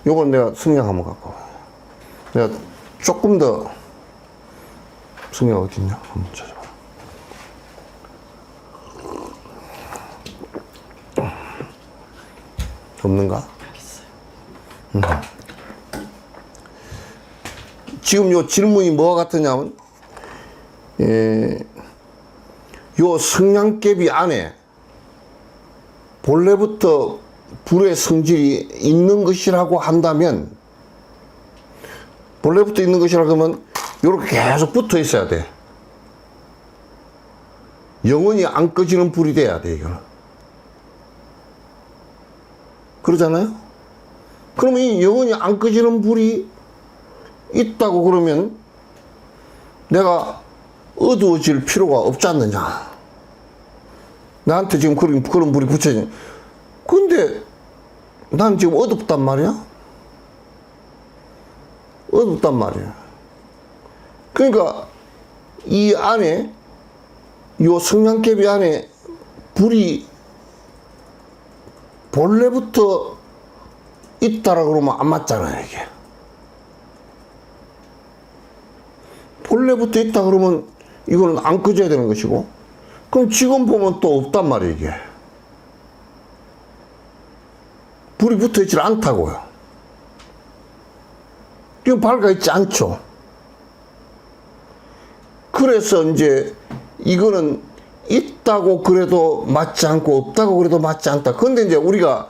[SPEAKER 1] 요건 내가 성경 한번 갖고 와요. 내가 조금 더, 성경 어딨냐? 한번 찾아봐. 없는가? 지금 요 질문이 뭐가 같으냐면, 요 성냥개비 안에 본래부터 불의 성질이 있는 것이라고 한다면, 본래부터 있는 것이라고 하면 요렇게 계속 붙어 있어야 돼. 영원히 안 꺼지는 불이 돼야 돼, 이거는. 그러잖아요? 그러면 이 영원히 안 꺼지는 불이 있다고 그러면 내가 어두워질 필요가 없지 않느냐. 나한테 지금 그런 불이 붙여져. 근데 난 지금 어둡단 말이야. 어둡단 말이야. 그러니까 이 안에, 요 성냥개비 안에 불이 본래부터 있다라 그러면 안 맞잖아요, 이게. 본래부터 있다 그러면 이거는 안 꺼져야 되는 것이고, 그럼 지금 보면 또 없단 말이에요, 이게. 불이 붙어 있질 않다고요. 지금 밝아 있지 않죠. 그래서 이제 이거는 있다고 그래도 맞지 않고 없다고 그래도 맞지 않다. 근데 이제 우리가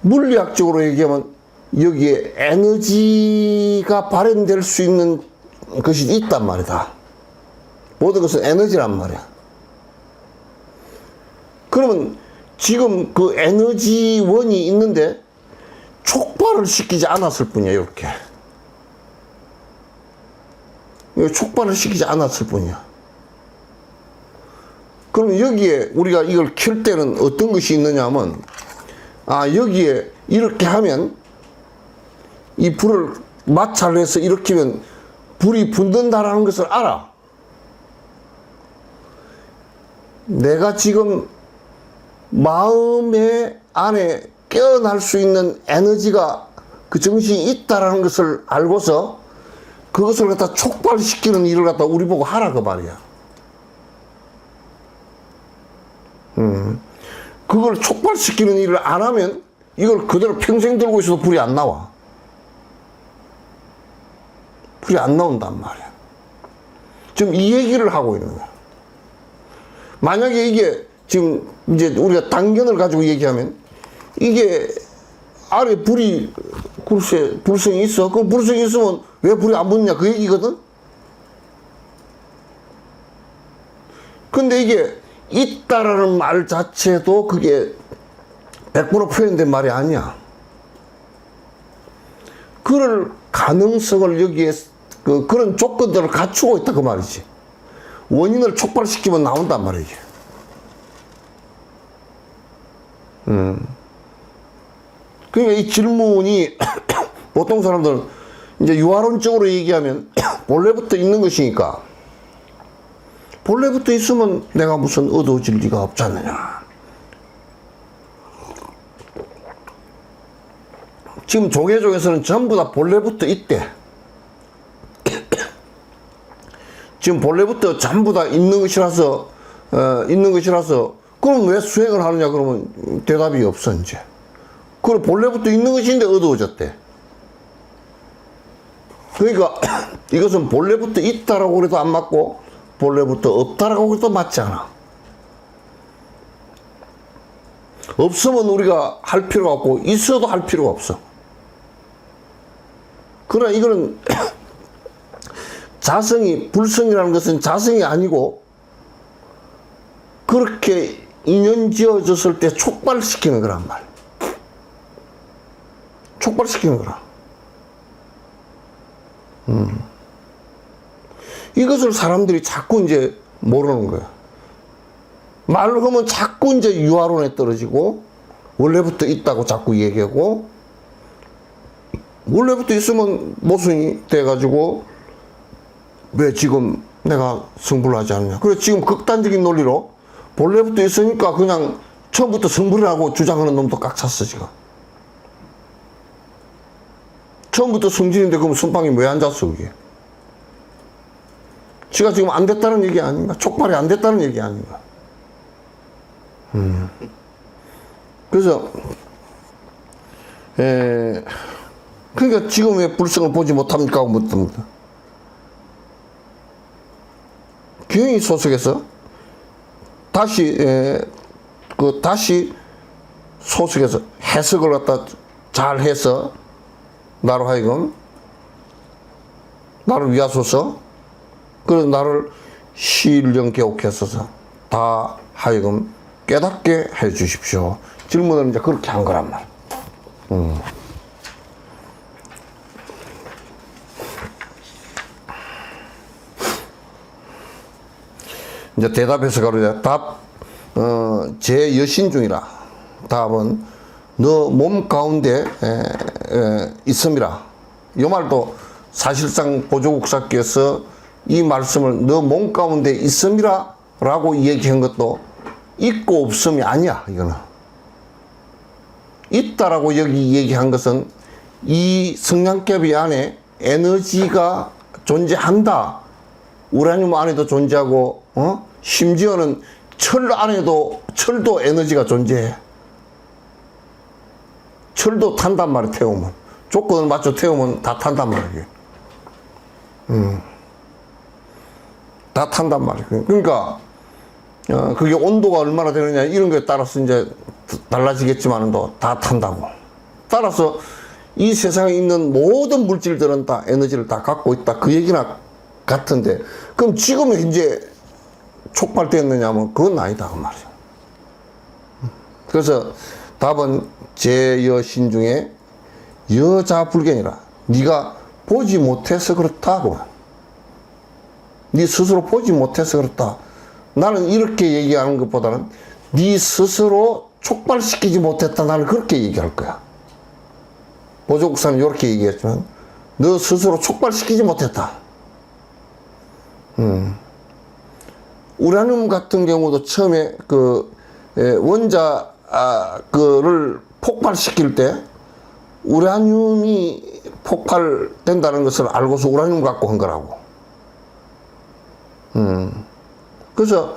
[SPEAKER 1] 물리학적으로 얘기하면 여기에 에너지가 발현될 수 있는 것이 있단 말이다. 모든 것은 에너지란 말이야. 그러면 지금 그 에너지원이 있는데 촉발을 시키지 않았을 뿐이야, 이렇게. 촉발을 시키지 않았을 뿐이야. 그럼 여기에 우리가 이걸 켤 때는 어떤 것이 있느냐 하면, 여기에 이렇게 하면, 이 불을 마찰을 해서 일으키면 불이 붙는다라는 것을 알아. 내가 지금 마음의 안에 깨어날 수 있는 에너지가, 그 정신이 있다라는 것을 알고서 그것을 갖다 촉발시키는 일을 갖다 우리 보고 하라, 그 말이야. 그걸 촉발시키는 일을 안 하면 이걸 그대로 평생 들고 있어도 불이 안 나와. 불이 안 나온단 말이야. 지금 이 얘기를 하고 있는 거야. 만약에 이게 지금 이제 우리가 단견을 가지고 얘기하면, 이게 아래 불이, 글쎄, 불성이 있어. 그럼 불성이 있으면 왜 불이 안 붙냐, 그 얘기거든? 근데 이게 있다라는 말 자체도 그게 100% 표현된 말이 아니야. 그를 가능성을 여기에 그런 조건들을 갖추고 있다 그 말이지. 원인을 촉발시키면 나온단 말이지. 그러니까 이 질문이 보통 사람들은 이제 유화론적으로 얘기하면 본래부터 있는 것이니까 본래부터 있으면 내가 무슨 어두워질 리가 없지 않느냐. 지금 조계종에서는 전부 다 본래부터 있대. 지금 본래부터 전부 다 있는 것이라서 그럼 왜 수행을 하느냐 그러면 대답이 없어 이제. 그럼 본래부터 있는 것인데 어두워졌대. 그러니까 이것은 본래부터 있다라고 해도 안 맞고 본래부터 없다라고 해도 맞지 않아. 없으면 우리가 할 필요가 없고 있어도 할 필요가 없어. 그러나 이거는 불성이라는 것은 자성이 아니고 그렇게 인연 지어졌을 때 촉발시키는 거란 말. 촉발시키는 거라. 이것을 사람들이 자꾸 이제 모르는 거야. 말을 하면 자꾸 이제 유화론에 떨어지고 원래부터 있다고 자꾸 얘기하고 원래부터 있으면 모순이 돼가지고 왜 지금 내가 승부를 하지 않느냐. 그래 지금 극단적인 논리로 본래부터 있으니까 그냥 처음부터 승부를 하고 주장하는 놈도 꽉 찼어 지금. 처음부터 승진인데 그럼 선방이 왜 앉았어 그게. 지가 지금 안 됐다는 얘기 아닌가. 촉발이 안 됐다는 얘기 아닌가. 그래서 그러니까 지금 왜 불성을 보지 못합니까 하고 묻습니다. 규행이 소속에서 다시 다시 소속에서 해석을 갖다 잘 해서 나로 하여금 나를 위하소서. 그래서 나를 시일령 개옥했어서 다 하여금 깨닫게 해 주십시오. 질문을 이제 그렇게 한 거란 말. 이제 대답해서 가로되 제 여신 중이라. 답은 너 몸 가운데 있음이라. 이 말도 사실상 보조국사께서 이 말씀을 너 몸 가운데 있음이라 라고 얘기한 것도 있고 없음이 아니야. 이거는 있다라고 여기 얘기한 것은 이 성냥개비 안에 에너지가 존재한다. 우라늄 안에도 존재하고 심지어는 철 안에도 철도 에너지가 존재해. 철도 탄단 말이야. 태우면 조건을 맞춰 태우면 다 탄단 말이야. 다 탄단 말이야. 그러니까 그게 온도가 얼마나 되느냐 이런 거에 따라서 이제 달라지겠지만은 다 탄다고. 따라서 이 세상에 있는 모든 물질들은 다 에너지를 다 갖고 있다. 그 얘기나 같은데 그럼 지금 현재 촉발되었느냐 하면 그건 아니다 그 말이야. 그래서 답은 제 여신 중에 여자 불견이라. 네가 보지 못해서 그렇다. 네 스스로 보지 못해서 그렇다. 나는 이렇게 얘기하는 것보다는 네 스스로 촉발시키지 못했다. 나는 그렇게 얘기할 거야. 보조국사는 이렇게 얘기했지만 너 스스로 촉발시키지 못했다. 우라늄 같은 경우도 처음에 원자 그를 폭발시킬 때 우라늄이 폭발된다는 것을 알고서 우라늄 갖고 한 거라고. 그래서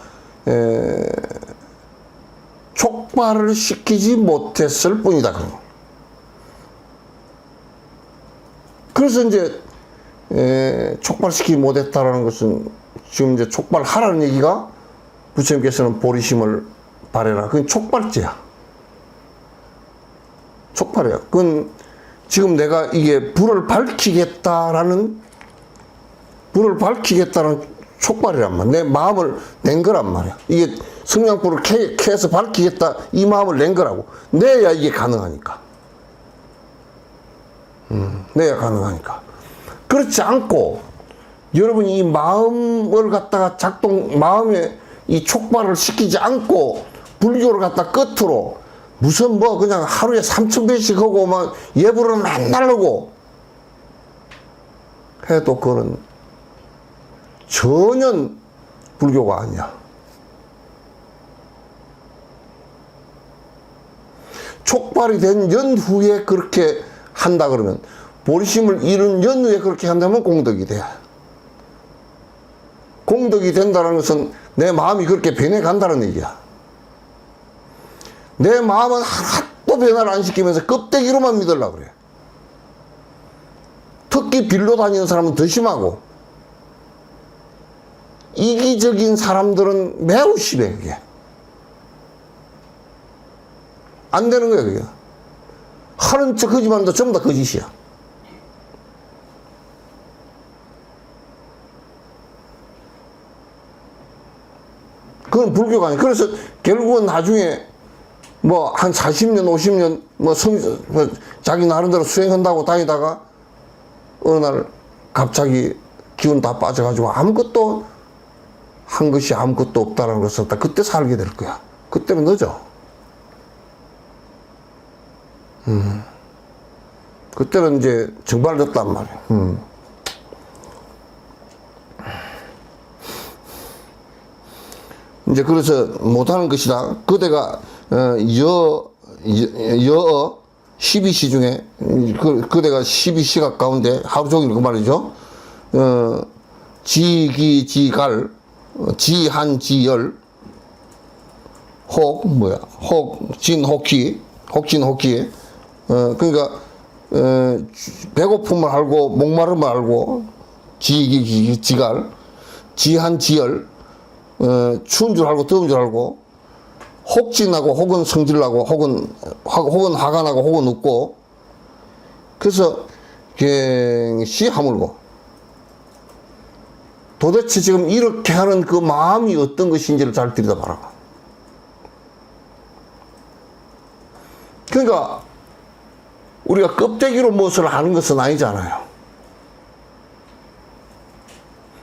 [SPEAKER 1] 촉발을 시키지 못했을 뿐이다. 그래서 이제 촉발시키지 못했다라는 것은 지금 이제 촉발하라는 얘기가 부처님께서는 보리심을 바래라. 그건 촉발죄야. 촉발이야. 그건 지금 내가 이게 불을 밝히겠다라는 촉발이란 말이야. 내 마음을 낸 거란 말이야. 이게 성냥불을 켜서 밝히겠다 이 마음을 낸 거라고. 내야 이게 가능하니까. 내가 가능하니까. 그렇지 않고 여러분이 이 마음을 갖다가 마음에 이 촉발을 시키지 않고 불교를 갖다 끝으로 무슨 뭐 그냥 하루에 3,000배씩 하고 막 예불을 맨날 하고 해도 그거는 전혀 불교가 아니야. 촉발이 된 연후에 그렇게 한다 그러면, 본심을 이룬 연후에 그렇게 한다면 공덕이 돼. 공덕이 된다는 것은 내 마음이 그렇게 변해간다는 얘기야. 내 마음은 하나도 변화를 안 시키면서 껍데기로만 믿으려고 그래. 특히 빌로 다니는 사람은 더 심하고, 이기적인 사람들은 매우 심해. 그게 안 되는 거야. 그게 하는 척 하지만 도 전부 다 거짓이야. 그건 불교가 아니야. 그래서 결국은 나중에 뭐 한 40년 50년 뭐 자기 나름대로 수행한다고 다니다가 어느 날 갑자기 기운 다 빠져가지고 아무것도 한 것이 아무것도 없다라는 것을 다 그때 살게 될 거야. 그때는 늦어. 그때는 이제 정발됐단 말이야. 이제 그래서 못하는 것이다. 그대가 여어 12시 중에 그대가 12시각 가운데 하루 종일 그 말이죠. 지기지갈 지한지열 혹진혹기 혹진혹기 그러니까 배고픔을 알고 목마름을 알고 지기지갈 지한지열 추운 줄 알고 더운 줄 알고 혹진하고 혹은 성질나고 혹은 화가 나고 혹은 웃고 그래서 갱시 하물고 도대체 지금 이렇게 하는 그 마음이 어떤 것인지를 잘 들여다봐라. 그러니까 우리가 껍데기로 무엇을 아는 것은 아니잖아요.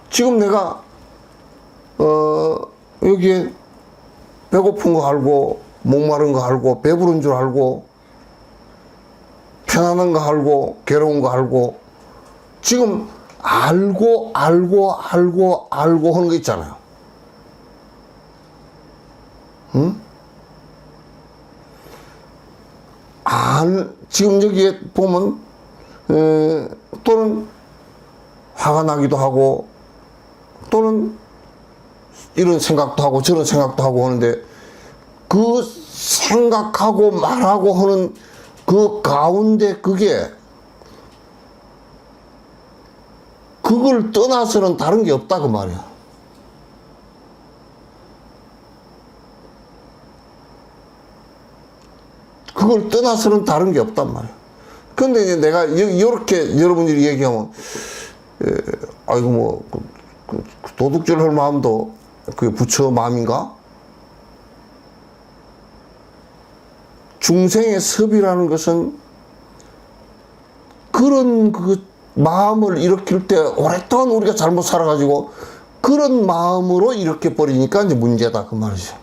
[SPEAKER 1] 지금 내가 여기에 배고픈 거 알고 목마른 거 알고 배부른 줄 알고 편안한 거 알고 괴로운 거 알고 지금 알고 하는 거 있잖아요. 응? 지금 여기에 보면 또는 화가 나기도 하고 또는 이런 생각도 하고 저런 생각도 하고 하는데 그 생각하고 말하고 하는 그 가운데 그걸 떠나서는 다른 게 없다 그 말이야. 그걸 떠나서는 다른 게 없단 말이야. 근데 이제 내가 이렇게 여러분들이 얘기하면 아이고 뭐 도둑질 할 마음도 그게 부처 마음인가? 중생의 섭이라는 것은 그런 그 마음을 일으킬 때 오랫동안 우리가 잘못 살아가지고 그런 마음으로 일으켜 버리니까 이제 문제다 그 말이죠.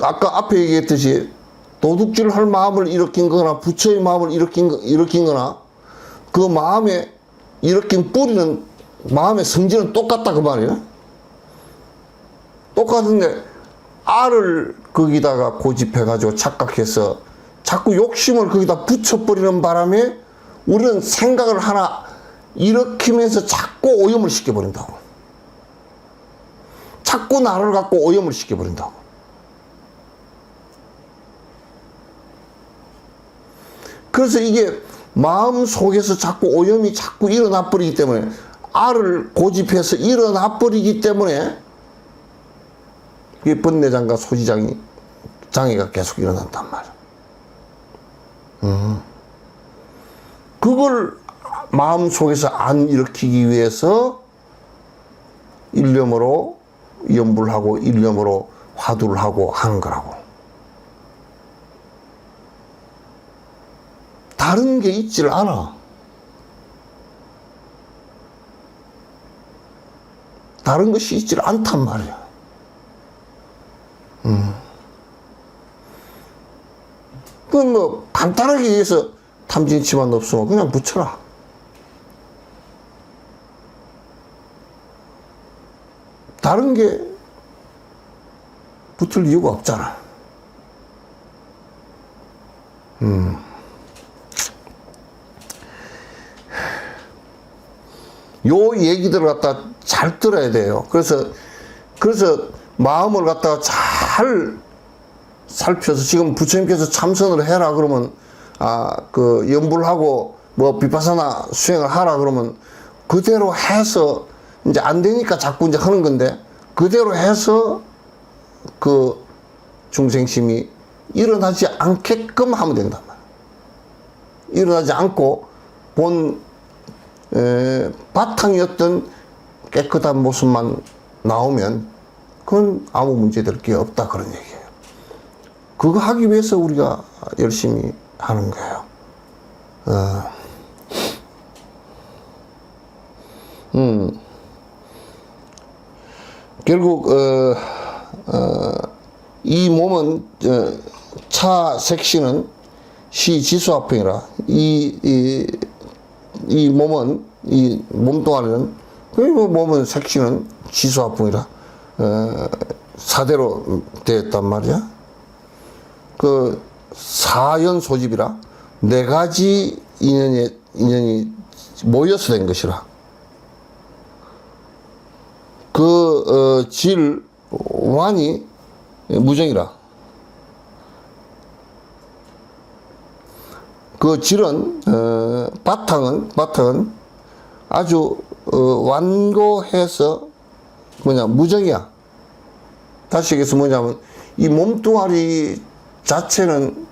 [SPEAKER 1] 아까 앞에 얘기했듯이 도둑질 할 마음을 일으킨 거나 부처의 마음을 일으킨 거나 그 마음에 일으킨 뿌리는 마음의 성질은 똑같다 그 말이에요. 똑같은데 알을 거기다가 고집해가지고 착각해서 자꾸 욕심을 거기다 붙여버리는 바람에 우리는 생각을 하나 일으키면서 자꾸 오염을 시켜버린다고. 자꾸 나를 갖고 오염을 시켜버린다고. 그래서 이게 마음 속에서 자꾸 오염이 자꾸 일어나 버리기 때문에 알을 고집해서 일어나 버리기 때문에 이게 번뇌장과 소지장이 장애가 계속 일어난단 말이야. 그걸 마음 속에서 안 일으키기 위해서 일념으로 염불하고 일념으로 화두를 하고 하는 거라고. 다른 게 있질 않아. 다른 것이 있질 않단 말이야. 그건 뭐 간단하게 얘기해서 탐진치만 없으면 그냥 붙여라. 다른 게 붙을 이유가 없잖아. 요 얘기들을 갖다 잘 들어야 돼요. 그래서 마음을 갖다가 잘 살펴서 지금 부처님께서 참선을 해라 그러면 그 연불 하고 뭐 비파사나 수행을 하라 그러면 그대로 해서 이제 안 되니까 자꾸 이제 하는 건데 그대로 해서 그 중생심이 일어나지 않게끔 하면 된단 말이야. 일어나지 않고 본 바탕이었던 깨끗한 모습만 나오면 그건 아무 문제될 게 없다 그런 얘기예요. 그거 하기 위해서 우리가 열심히 하는 거예요. 결국 이 몸은 차 색시는 시지수화풍이라 이 몸은 이 몸뚱아리는 그리고 몸은 색시는 지수화풍이라 사대로 되었단 말이야. 그 사연 소집이라 네 가지 인연이 모여서 된 것이라. 그 질 완이 무정이라. 그 질은 바탕은 아주 완고해서 무정이야. 다시 얘기해서 뭐냐면 이 몸뚱아리 자체는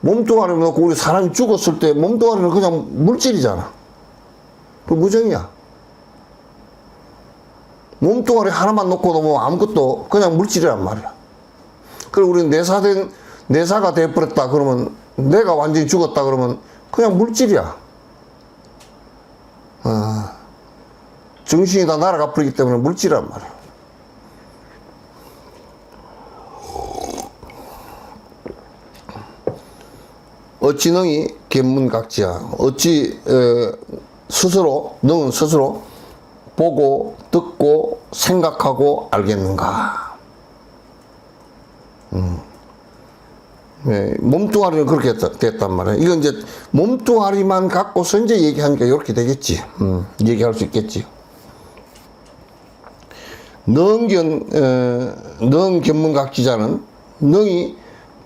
[SPEAKER 1] 몸뚱아리 놓고 우리 사람이 죽었을 때 몸뚱아리는 그냥 물질이잖아. 그 무정이야. 몸뚱아리 하나만 놓고 뭐 아무것도 그냥 물질이란 말이야. 그리고 우리는 내사가 돼버렸다 그러면 내가 완전히 죽었다 그러면 그냥 물질이야. 정신이 다 날아가 버리기 때문에 물질이란 말이야. 어찌 능히 견문각지야. 어찌 너는 스스로 보고 듣고 생각하고 알겠는가. 네, 몸뚱아리는 그렇게 됐단 말이야. 이건 이제 몸뚱아리만 갖고서 이제 얘기하니까 이렇게 되겠지. 얘기할 수 있겠지. 능 견문각지자는 능히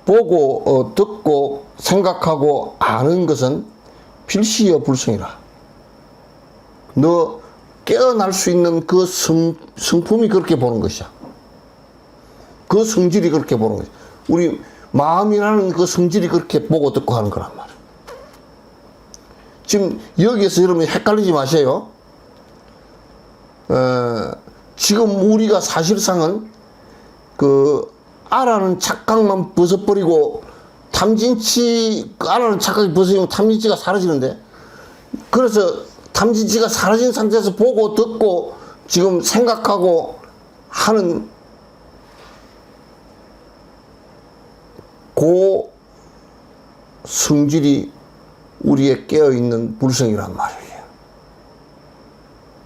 [SPEAKER 1] 보고 듣고 생각하고 아는 것은 필시여 불성이라. 너 깨어날 수 있는 그 성품이 그렇게 보는 것이야. 그 성질이 그렇게 보는 것이야. 우리 마음이라는 그 성질이 그렇게 보고 듣고 하는 거란 말이야. 지금 여기에서 여러분이 헷갈리지 마세요. 지금 우리가 사실상은 그 알아는 착각만 벗어버리고 알아는 착각이 벗어지면 탐진치가 사라지는데, 그래서 탐진치가 사라진 상태에서 보고 듣고 지금 생각하고 하는 그 성질이 우리의 깨어있는 불성이란 말이에요.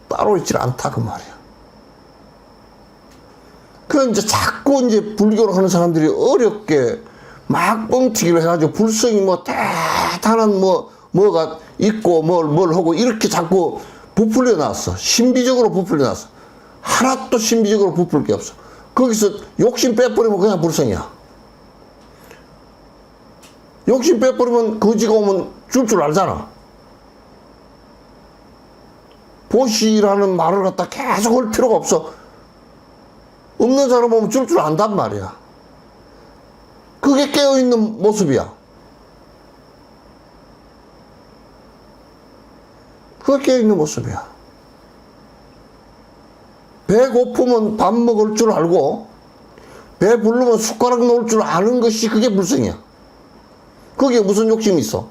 [SPEAKER 1] 따로 있질 않다 그 말이야. 그 이제 자꾸 이제 불교를 하는 사람들이 어렵게 막 뻥튀기를 해가지고 불성이 뭐 대단한 뭐가 있고 뭘 하고 이렇게 자꾸 부풀려 놨어. 신비적으로 부풀려 놨어. 하나도 신비적으로 부풀 게 없어. 거기서 욕심 빼버리면 그냥 불성이야. 욕심 빼버리면 거지가 오면 줄 알잖아. 보시라는 말을 갖다 계속 할 필요가 없어. 없는 사람 보면 줄 안단 말이야. 그게 깨어있는 모습이야. 그게 깨어있는 모습이야. 배 고프면 밥 먹을 줄 알고 배 부르면 숟가락 놓을 줄 아는 것이 그게 불성이야. 거기에 무슨 욕심이 있어?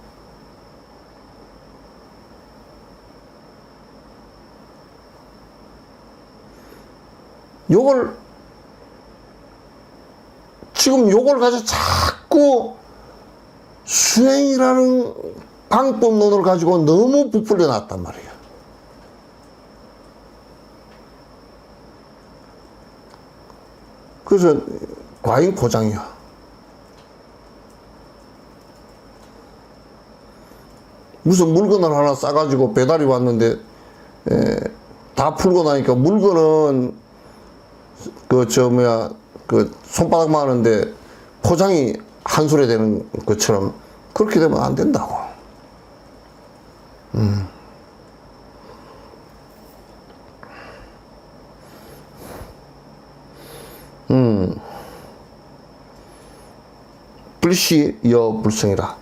[SPEAKER 1] 요걸 지금 요걸 가지고 자꾸 수행이라는 방법론을 가지고 너무 부풀려 놨단 말이에요. 그래서 과잉 포장이야. 무슨 물건을 하나 싸가지고 배달이 왔는데 다 풀고 나니까 물건은 그 손바닥만 하는데 포장이 한 소리 되는 것처럼 그렇게 되면 안 된다고. 불시여 불성이라.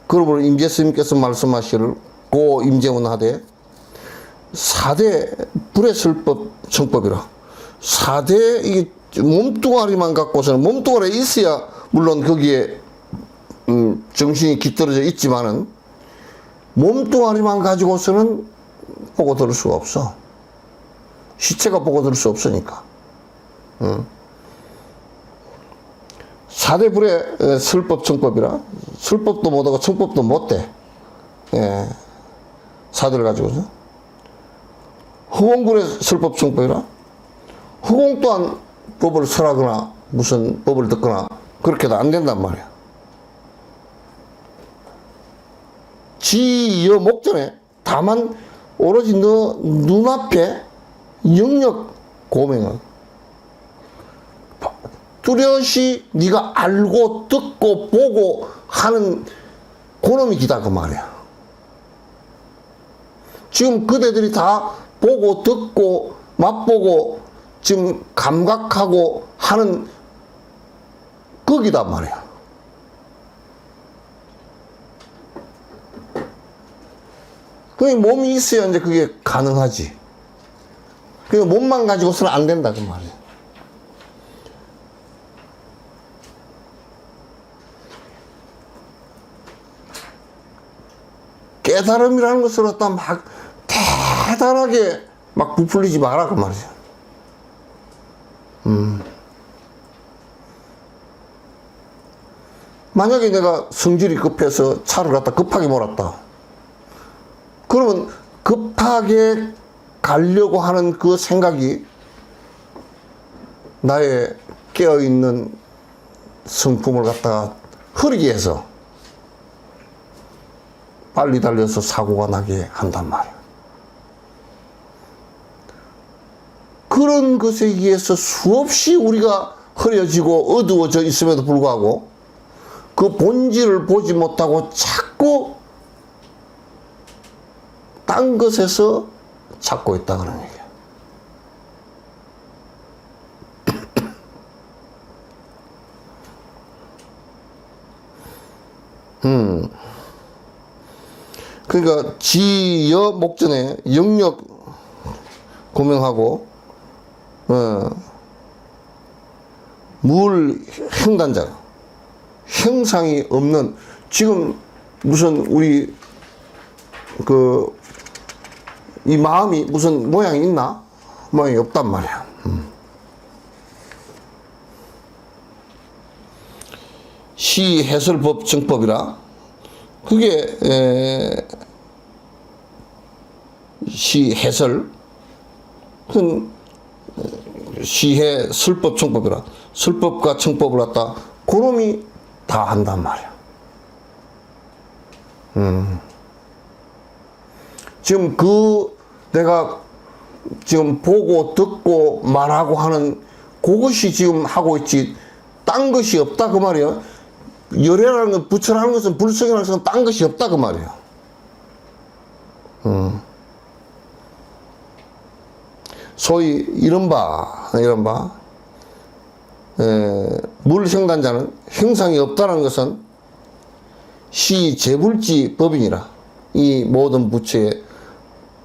[SPEAKER 1] 그러므로 임재 스님께서 말씀하시를 고 임재문 하되 4대 불의 설법 정법이라. 4대 이 몸뚱아리만 갖고서는 몸뚱아리에 있어야 물론 거기에 정신이 깃들어져 있지만은 몸뚱아리만 가지고서는 보고 들을 수가 없어. 시체가 보고 들을 수 없으니까. 4대 불의 설법 정법이라. 설법도 못하고 정법도 못돼. 예. 4대를 가지고서. 허공불의 설법 정법이라. 허공 또한 법을 설하거나 무슨 법을 듣거나 그렇게도 안 된단 말이야. 지여 목전에 다만 오로지 너 눈앞에 영역 고명을 뚜렷이 네가 알고 듣고 보고 하는 그놈이 기다 그 말이야. 지금 그대들이 다 보고 듣고 맛보고 지금 감각하고 하는 거기단 말이야. 그게 몸이 있어야 이제 그게 가능하지. 그 몸만 가지고서는 안 된다 그 말이야. 깨달음이라는 것을 갖다 막 대단하게 막 부풀리지 마라 그 말이야. 만약에 내가 성질이 급해서 차를 갖다 급하게 몰았다. 그러면 급하게 가려고 하는 그 생각이 나의 깨어있는 성품을 갖다가 흐리게 해서 빨리 달려서 사고가 나게 한단 말이야. 그런 것에 의해서 수없이 우리가 흐려지고 어두워져 있음에도 불구하고 그 본질을 보지 못하고 자꾸 딴 것에서 찾고 있다 그런 얘기야. 그러니까 지여 목전에 영역 고명하고 물 행단자 형상이 없는 지금 무슨 우리 이 마음이 무슨 모양이 있나? 모양이 없단 말이야. 시 해설법 정법이라. 그게 시 해설 그 시해 설법 정법이라. 설법과 정법을 갖다 그놈이 다 한단 말이야. 지금 내가 지금 보고 듣고 말하고 하는 그것이 지금 하고 있지 딴 것이 없다 그 말이야. 열애라는 건 부처라는 것은 불성이라는 것은 딴 것이 없다 그 말이야. 소위 이른바 물생단자는 형상이 없다는 것은 시재불지 법이니라. 이 모든 부처의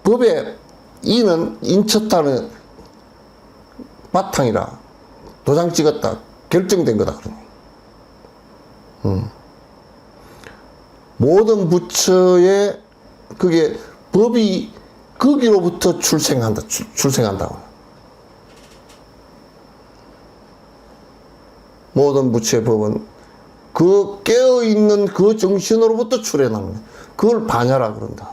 [SPEAKER 1] 법의 이는 인쳤다는 바탕이라. 도장 찍었다 결정된 거다. 모든 부처의 그게 법이 거기로부터 출생한다고. 모든 부처의 법은 그 깨어있는 그 정신으로부터 출현하는 거야. 그걸 반야라 그런다.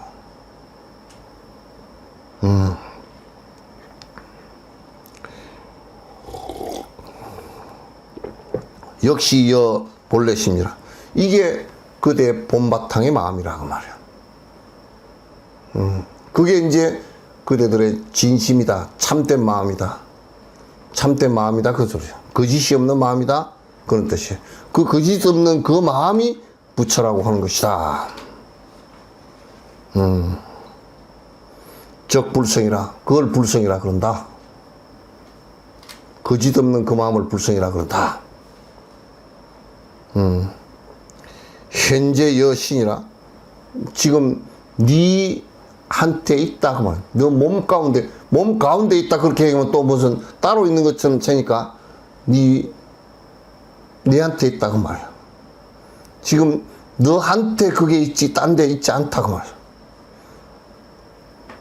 [SPEAKER 1] 역시 여 본래 심이라. 이게 그대의 본바탕의 마음이라 그 말이야. 그게 이제 그대들의 진심이다. 참된 마음이다. 참된 마음이다. 그 소리야. 거짓이 없는 마음이다. 그런 뜻이에요. 그 거짓 없는 그 마음이 부처라고 하는 것이다. 적불성이라. 그걸 불성이라 그런다. 거짓 없는 그 마음을 불성이라 그런다. 현재 여신이라. 지금 니한테 있다 그 말. 너 몸 가운데 있다 그렇게 얘기하면 또 무슨 따로 있는 것처럼 채니까 니한테 있다 그 말이야. 지금 너한테 그게 있지 딴 데 있지 않다 그 말이야.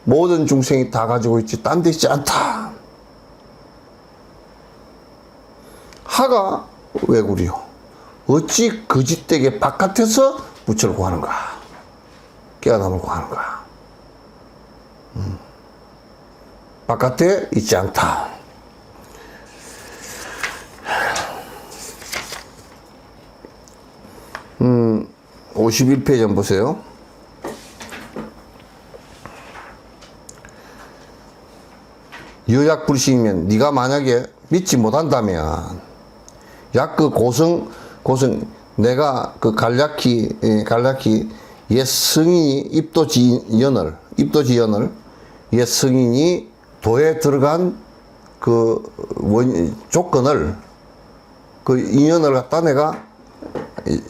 [SPEAKER 1] 모든 중생이 다 가지고 있지 딴 데 있지 않다. 하가 왜구리요. 어찌 거짓되게 바깥에서 부처를 구하는가. 깨어남을 구하는가. 바깥에 있지 않다. 51페이지 한번 보세요. 여약불식이면 네가 만약에 믿지 못한다면 약그 고성 내가 그 간략히 옛 성인이 입도지연을 옛 성인이 도에 들어간 그 조건을 그 인연을 갖다 내가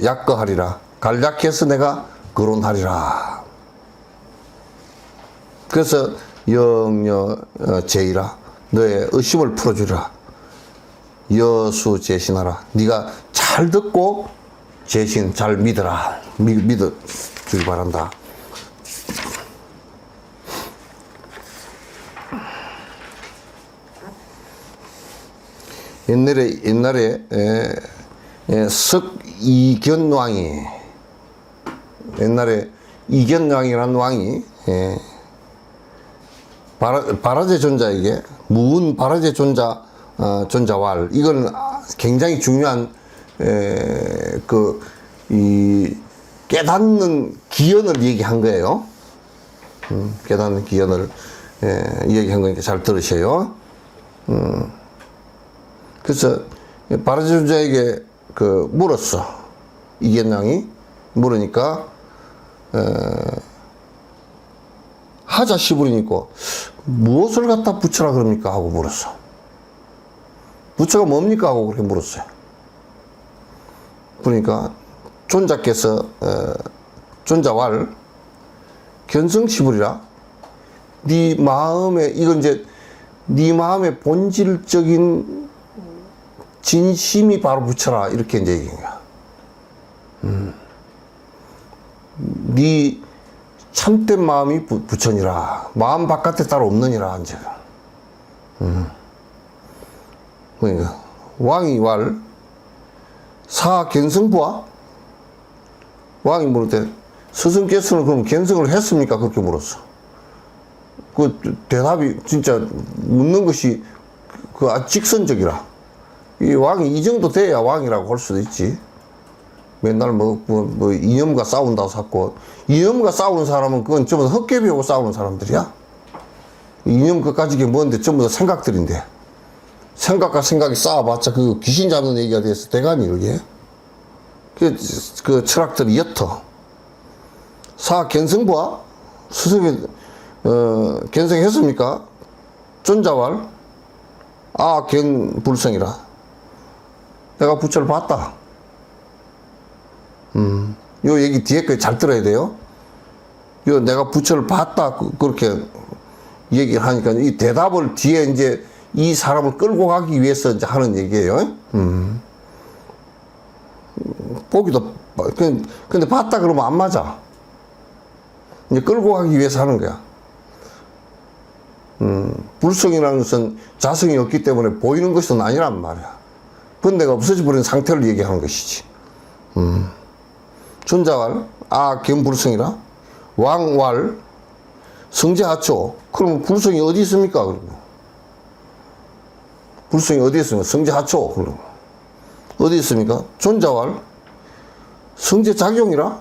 [SPEAKER 1] 약거하리라. 간략해서 내가 거론하리라. 그래서 영여 제이라. 너의 의심을 풀어주리라. 여수 제신하라. 네가 잘 듣고 제신 잘 믿어라. 믿어 주기 바란다. 옛날에 석이견왕이 옛날에 이견왕이라는 왕이 바라제 존자에게 무은 바라제 존자왈 이건 굉장히 중요한 이 깨닫는 기연을 얘기한 거예요. 깨닫는 기연을 얘기한 거니까 잘 들으셔요. 그래서 바라제 존자에게 물었어. 이견왕이 물으니까 하자 시부리니까 무엇을 갖다 부처라 그럽니까 하고 물었어. 부처가 뭡니까 하고 그렇게 물었어요. 그러니까 존자께서 존자왈 견성시부리라. 네 마음에 이건 이제 네 마음의 본질적인 진심이 바로 부처라 이렇게 이제 얘기한 거야. 네 참된 마음이 부처니라. 마음 바깥에 따로 없느니라 이제. 그러니까 왕이 왈 사 견성부와 왕이 물을 때 스승께서는 그럼 견성을 했습니까? 그렇게 물었어. 그 대답이 진짜 묻는 것이 직선적이라. 이 왕이 이 정도 돼야 왕이라고 할 수도 있지. 맨날 이념과 싸운다고 자꾸. 이념과 싸우는 사람은 그건 전부 다 헛개비하고 싸우는 사람들이야. 이념 그까지 게 뭔데 전부 다 생각들인데. 생각과 생각이 싸워봤자 그 귀신 잡는 얘기가 돼서 대가니 그게. 그 철학들이 옅어. 사 견성부와 스승이 견성했습니까? 존자왈 견불성이라. 내가 부처를 봤다. 요 얘기 뒤에 거 잘 들어야 돼요. 요 내가 부처를 봤다 그렇게 얘기를 하니까 이 대답을 뒤에 이제 이 사람을 끌고 가기 위해서 이제 하는 얘기예요. 보기도 근데 봤다 그러면 안 맞아. 이제 끌고 가기 위해서 하는 거야. 불성이라는 것은 자성이 없기 때문에 보이는 것은 아니란 말이야. 번뇌가 없어져 버린 상태를 얘기하는 것이지. 전자왈, 겸불성이라, 왕왈, 성제하초. 그럼 불성이 어디 있습니까? 그러고. 불성이 어디 있습니까? 성제하초. 그러고. 어디 있습니까? 존자왈, 성제작용이라.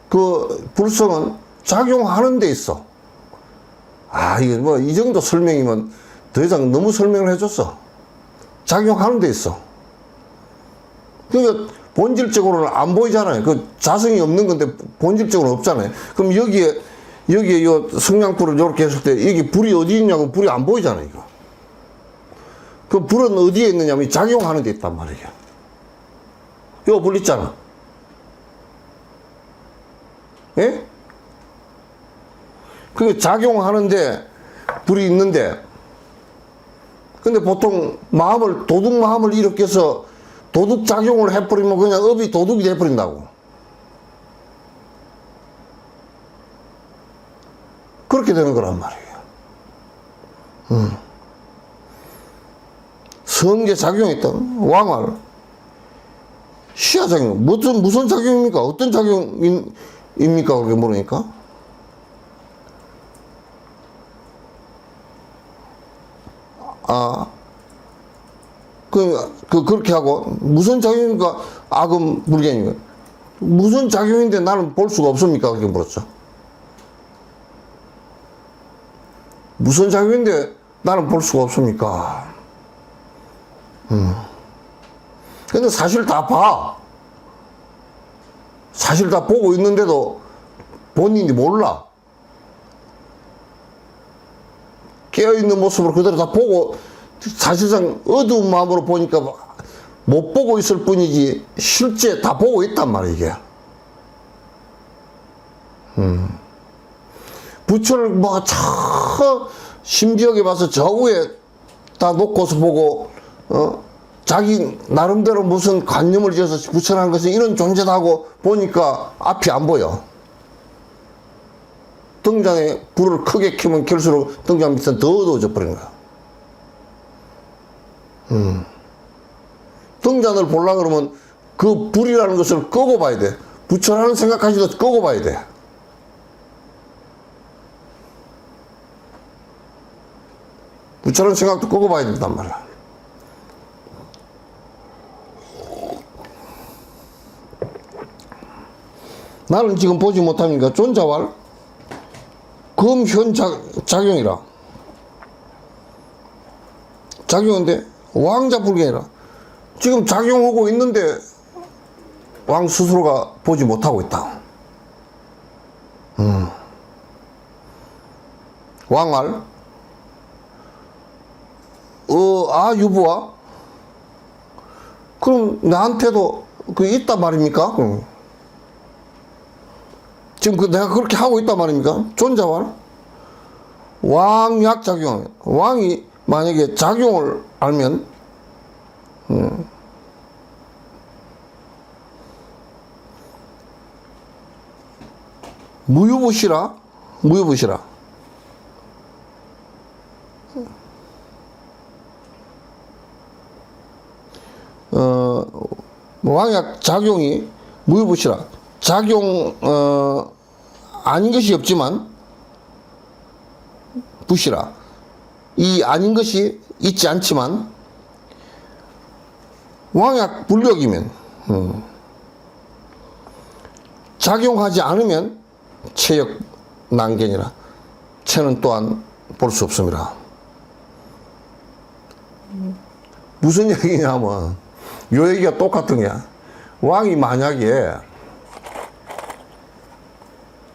[SPEAKER 1] 그 불성은 작용하는 데 있어. 이게 뭐 이 정도 설명이면 더 이상 너무 설명을 해줬어. 작용하는 데 있어. 그러니까 본질적으로는 안 보이잖아요. 그 자성이 없는 건데 본질적으로는 없잖아요. 그럼 여기에 요 성냥불을 이렇게 했을 때 여기 불이 어디 있냐고 불이 안 보이잖아요. 이거. 그 불은 어디에 있느냐면 작용하는 데 있단 말이에요. 요 불 있잖아. 예? 그게 작용하는데 불이 있는데, 근데 보통 도둑 마음을 일으켜서 도둑 작용을 해버리면 그냥 업이 도둑이 돼버린다고. 그렇게 되는 거란 말이에요. 성제 작용했던 왕활, 시야작용. 무슨 작용입니까? 어떤 작용입니까? 그렇게 모르니까. 그렇게 하고, 무슨 작용입니까? 악음 불견입니까? 무슨 작용인데 나는 볼 수가 없습니까? 그렇게 물었죠. 무슨 작용인데 나는 볼 수가 없습니까? 근데 사실 다 봐. 사실 다 보고 있는데도 본인이 몰라. 깨어있는 모습으로 그대로 다 보고, 사실상 어두운 마음으로 보니까 못 보고 있을 뿐이지 실제 다 보고 있단 말이야, 이게. 부처를 신비하게 봐서 저 위에 다 놓고서 보고, 자기 나름대로 무슨 관념을 지어서 부처라는 것은 이런 존재다 하고 보니까 앞이 안 보여. 등잔에 불을 크게 켜면 켤수록 등잔 밑은 더 어두워져 버린 거야. 등잔을 보려고 그러면 그 불이라는 것을 끄고 봐야 돼. 부처라는 생각까지도 끄고 봐야 돼. 부처라는 생각도 끄고 봐야 된단 말이야. 나는 지금 보지 못하니까 존자왈 금현작용이라. 작용인데 왕자불견이라. 지금 작용하고 있는데 왕 스스로가 보지 못하고 있다. 왕알 유부와. 그럼 나한테도 그 있단 말입니까? 지금 내가 그렇게 하고 있단 말입니까? 존자왈 왕약작용. 왕이 만약에 작용을 알면 무유부시라. 왕약 작용이 무유부시라. 작용 아닌 것이 없지만 부시라. 이 아닌 것이 있지 않지만 왕약 불력이면 작용하지 않으면 체역 난견이라. 체는 또한 볼 수 없습니다. 무슨 얘기냐면 요 얘기가 똑같은 거야. 왕이 만약에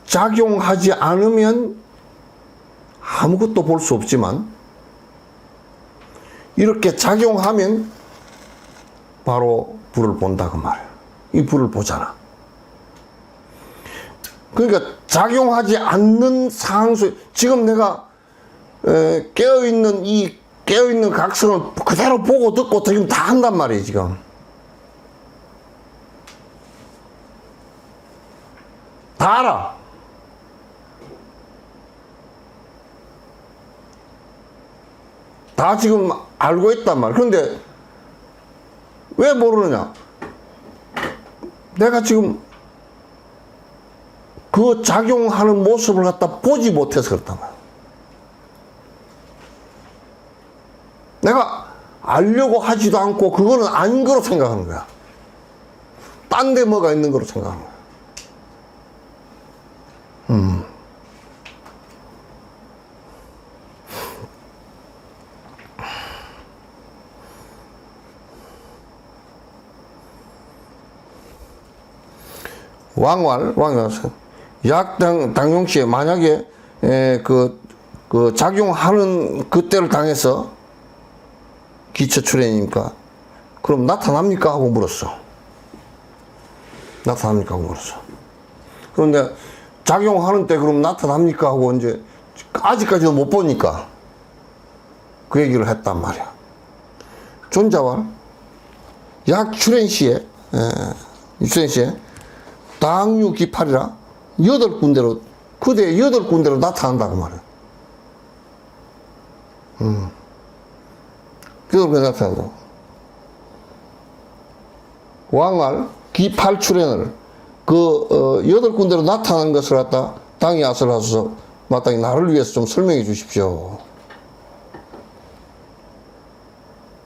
[SPEAKER 1] 작용하지 않으면 아무것도 볼 수 없지만 이렇게 작용하면 바로 불을 본다 그 말이야. 이 불을 보잖아. 그러니까 작용하지 않는 상황 속에 지금 내가 깨어있는 각성을 그대로 보고 듣고 지금 다 한단 말이에요. 지금 다 알아. 다 지금 알고 있단 말이야. 그런데 왜 모르느냐? 내가 지금 그 작용하는 모습을 갖다 보지 못해서 그렇단 말이야. 내가 알려고 하지도 않고 그거는 아닌 거로 생각하는 거야. 딴 데 뭐가 있는 거로 생각하는 거야. 왕활, 당용시에 만약에 그 작용하는 그때를 당해서 기처출현이니까 그럼 나타납니까? 하고 물었어. 나타납니까? 하고 물었어. 그런데 작용하는 때 그럼 나타납니까? 하고 이제 아직까지도 못 보니까 그 얘기를 했단 말이야. 존자왈 약출현시에 당유 기팔이라 8군데로 그대 8군데로 나타난다고 말이야. 8군데 나타난다고. 왕알 기팔출현을 그 8군데로 나타난 것을 갖다 당이 아슬하셔서 마땅히 나를 위해서 좀 설명해 주십시오.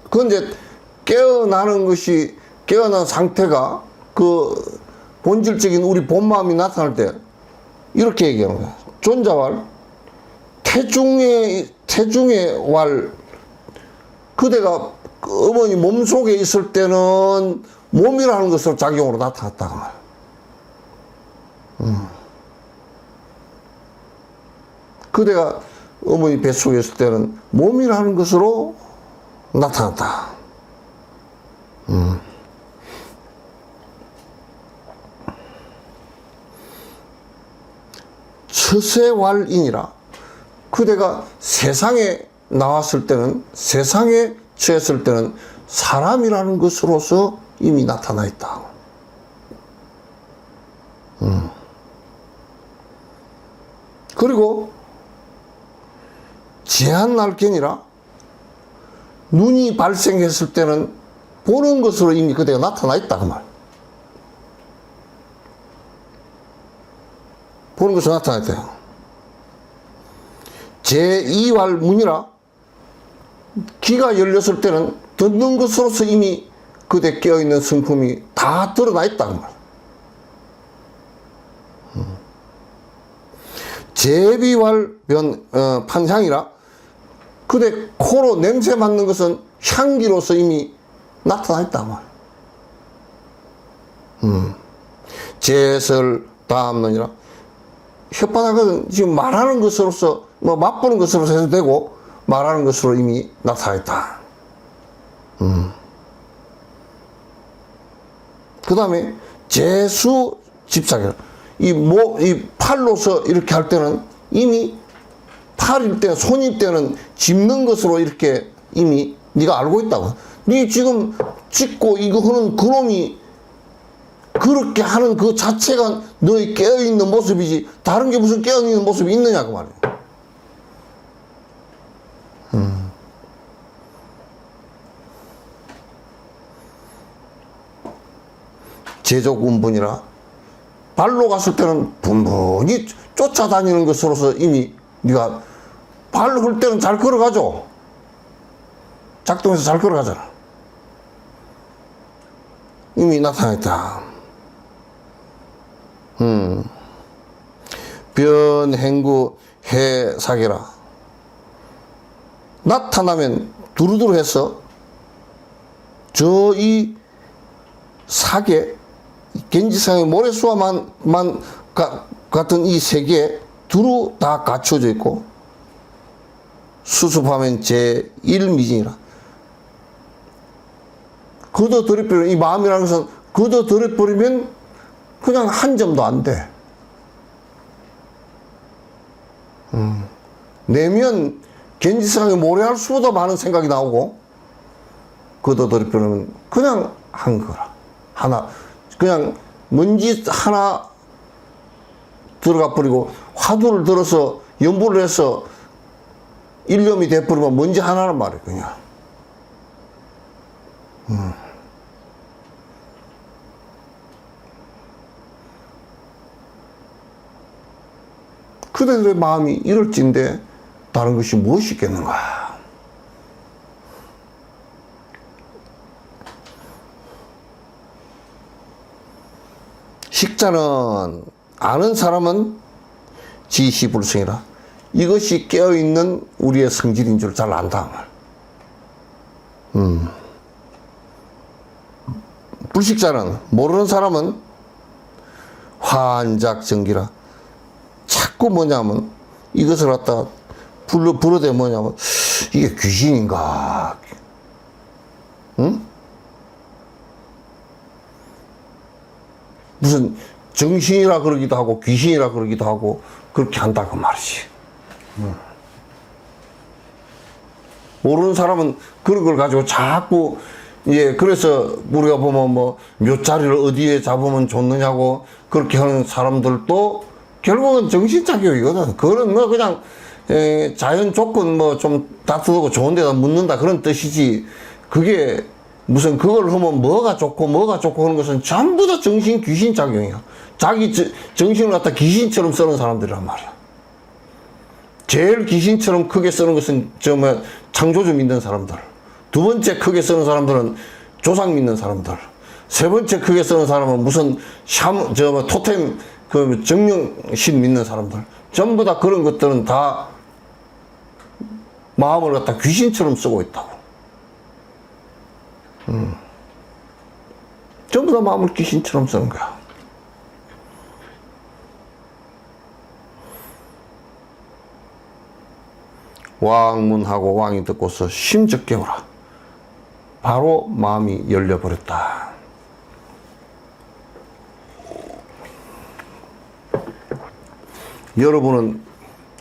[SPEAKER 1] 그런데 깨어난 상태가 그 본질적인 우리 본 마음이 나타날 때 이렇게 얘기하는 거야. 존자왈 태중의 왈 그대가 어머니 몸속에 있을 때는 몸이라는 것으로 작용으로 나타났다고 말이야. 그대가 어머니 뱃속에 있을 때는 몸이라는 것으로 나타났다. 처세왈이니라 그대가 세상에 나왔을 때는 세상에 처했을 때는 사람이라는 것으로서 이미 나타나 있다. 그리고 제한날견이라 눈이 발생했을 때는 보는 것으로 이미 그대가 나타나 있다 그 말. 보는 것으로 나타나 있다. 제2활문이라 귀가 열렸을 때는 듣는 것으로서 이미 그대 깨어있는 성품이 다 드러나 있다 그 말. 제비활변 판향이라 그대 코로 냄새 맡는 것은 향기로서 이미 나타나 있다 말. 제설 다음론이라 혓바닥은 지금 말하는 것으로서 뭐 맛보는 것으로서 해도 되고 말하는 것으로 이미 나타나 있다. 그 다음에 제수 집착이라 이 팔로서 이렇게 할 때는 이미 팔일 때, 손일 때는 짚는 것으로 이렇게 이미 네가 알고 있다고. 네 지금 짚고 이거 하는 그놈이 그렇게 하는 그 자체가 너의 깨어있는 모습이지 다른 게 무슨 깨어있는 모습이 있느냐고 말이야. 제족운분이라 발로 갔을 때는 분분히 쫓아다니는 것으로서 이미 네가 발로 걸 때는 잘 걸어가죠. 작동해서 잘 걸어가잖아. 이미 나타났다. 변행구 해사계라 나타나면 두루두루해서 저 이 사계 gen지상의 모래수와만 같은 이 세계에 두루 다 갖춰져 있고 수습하면 제1미진이라 걷어들여버리면 이 마음이라는 것은 걷어들여버리면 그냥 한 점도 안 돼. 내면 gen지상에 모래알 수보다 많은 생각이 나오고 걷어들여버리면 그냥 한 거라. 하나 그냥 먼지 하나 들어가 버리고 화두를 들어서 연부를 해서 일념이 돼버리면 먼지 하나란 말이에요. 그냥 그들의 마음이 이럴진데 다른 것이 무엇이 있겠는가? 식자는 아는 사람은 지시불성이라. 이것이 깨어있는 우리의 성질인 줄 잘 안다. 불식자는, 모르는 사람은 환작정기라. 자꾸 뭐냐면 이것을 갖다 불러대 뭐냐면 이게 귀신인가? 응? 무슨 정신이라 그러기도 하고 귀신이라 그러기도 하고 그렇게 한다 그 말이지. 모르는 사람은 그런 걸 가지고 자꾸 그래서 우리가 보면 뭐 몇 자리를 어디에 잡으면 좋느냐고 그렇게 하는 사람들도 결국은 정신작용이거든. 그거는 뭐 그냥 자연 조건 뭐 좀 다투고 좋은 데다 묻는다 그런 뜻이지. 그게 무슨 그걸 하면 뭐가 좋고 하는 것은 전부 다 정신 귀신 작용이야. 자기 정신을 갖다 귀신처럼 쓰는 사람들이란 말이야. 제일 귀신처럼 크게 쓰는 것은 정말 창조주 믿는 사람들. 두 번째 크게 쓰는 사람들은 조상 믿는 사람들. 세 번째 크게 쓰는 사람은 무슨 토템 그 정령신 믿는 사람들. 전부 다 그런 것들은 다 마음을 갖다 귀신처럼 쓰고 있다고. 전부 다 마음을 귀신처럼 쓰는 거야. 왕문하고 왕이 듣고서 심적 깨우라. 바로 마음이 열려버렸다. 여러분은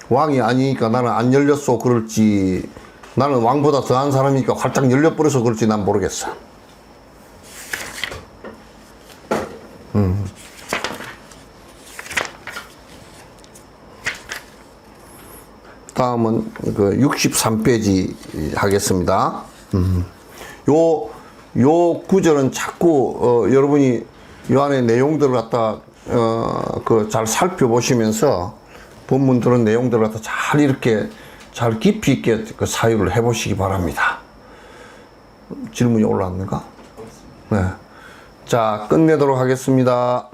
[SPEAKER 1] 왕이 아니니까 나는 안 열렸어 그럴지, 나는 왕보다 더한 사람이니까 활짝 열려버려서 그럴지 난 모르겠어. 다음은 그 63페이지 하겠습니다. 요 구절은 자꾸 여러분이 요 안에 내용들을 갖다 그 잘 살펴보시면서 본문 들은 내용들을 갖다 잘 이렇게 잘 깊이 있게 그 사유를 해보시기 바랍니다. 질문이 올라왔는가? 네. 자, 끝내도록 하겠습니다.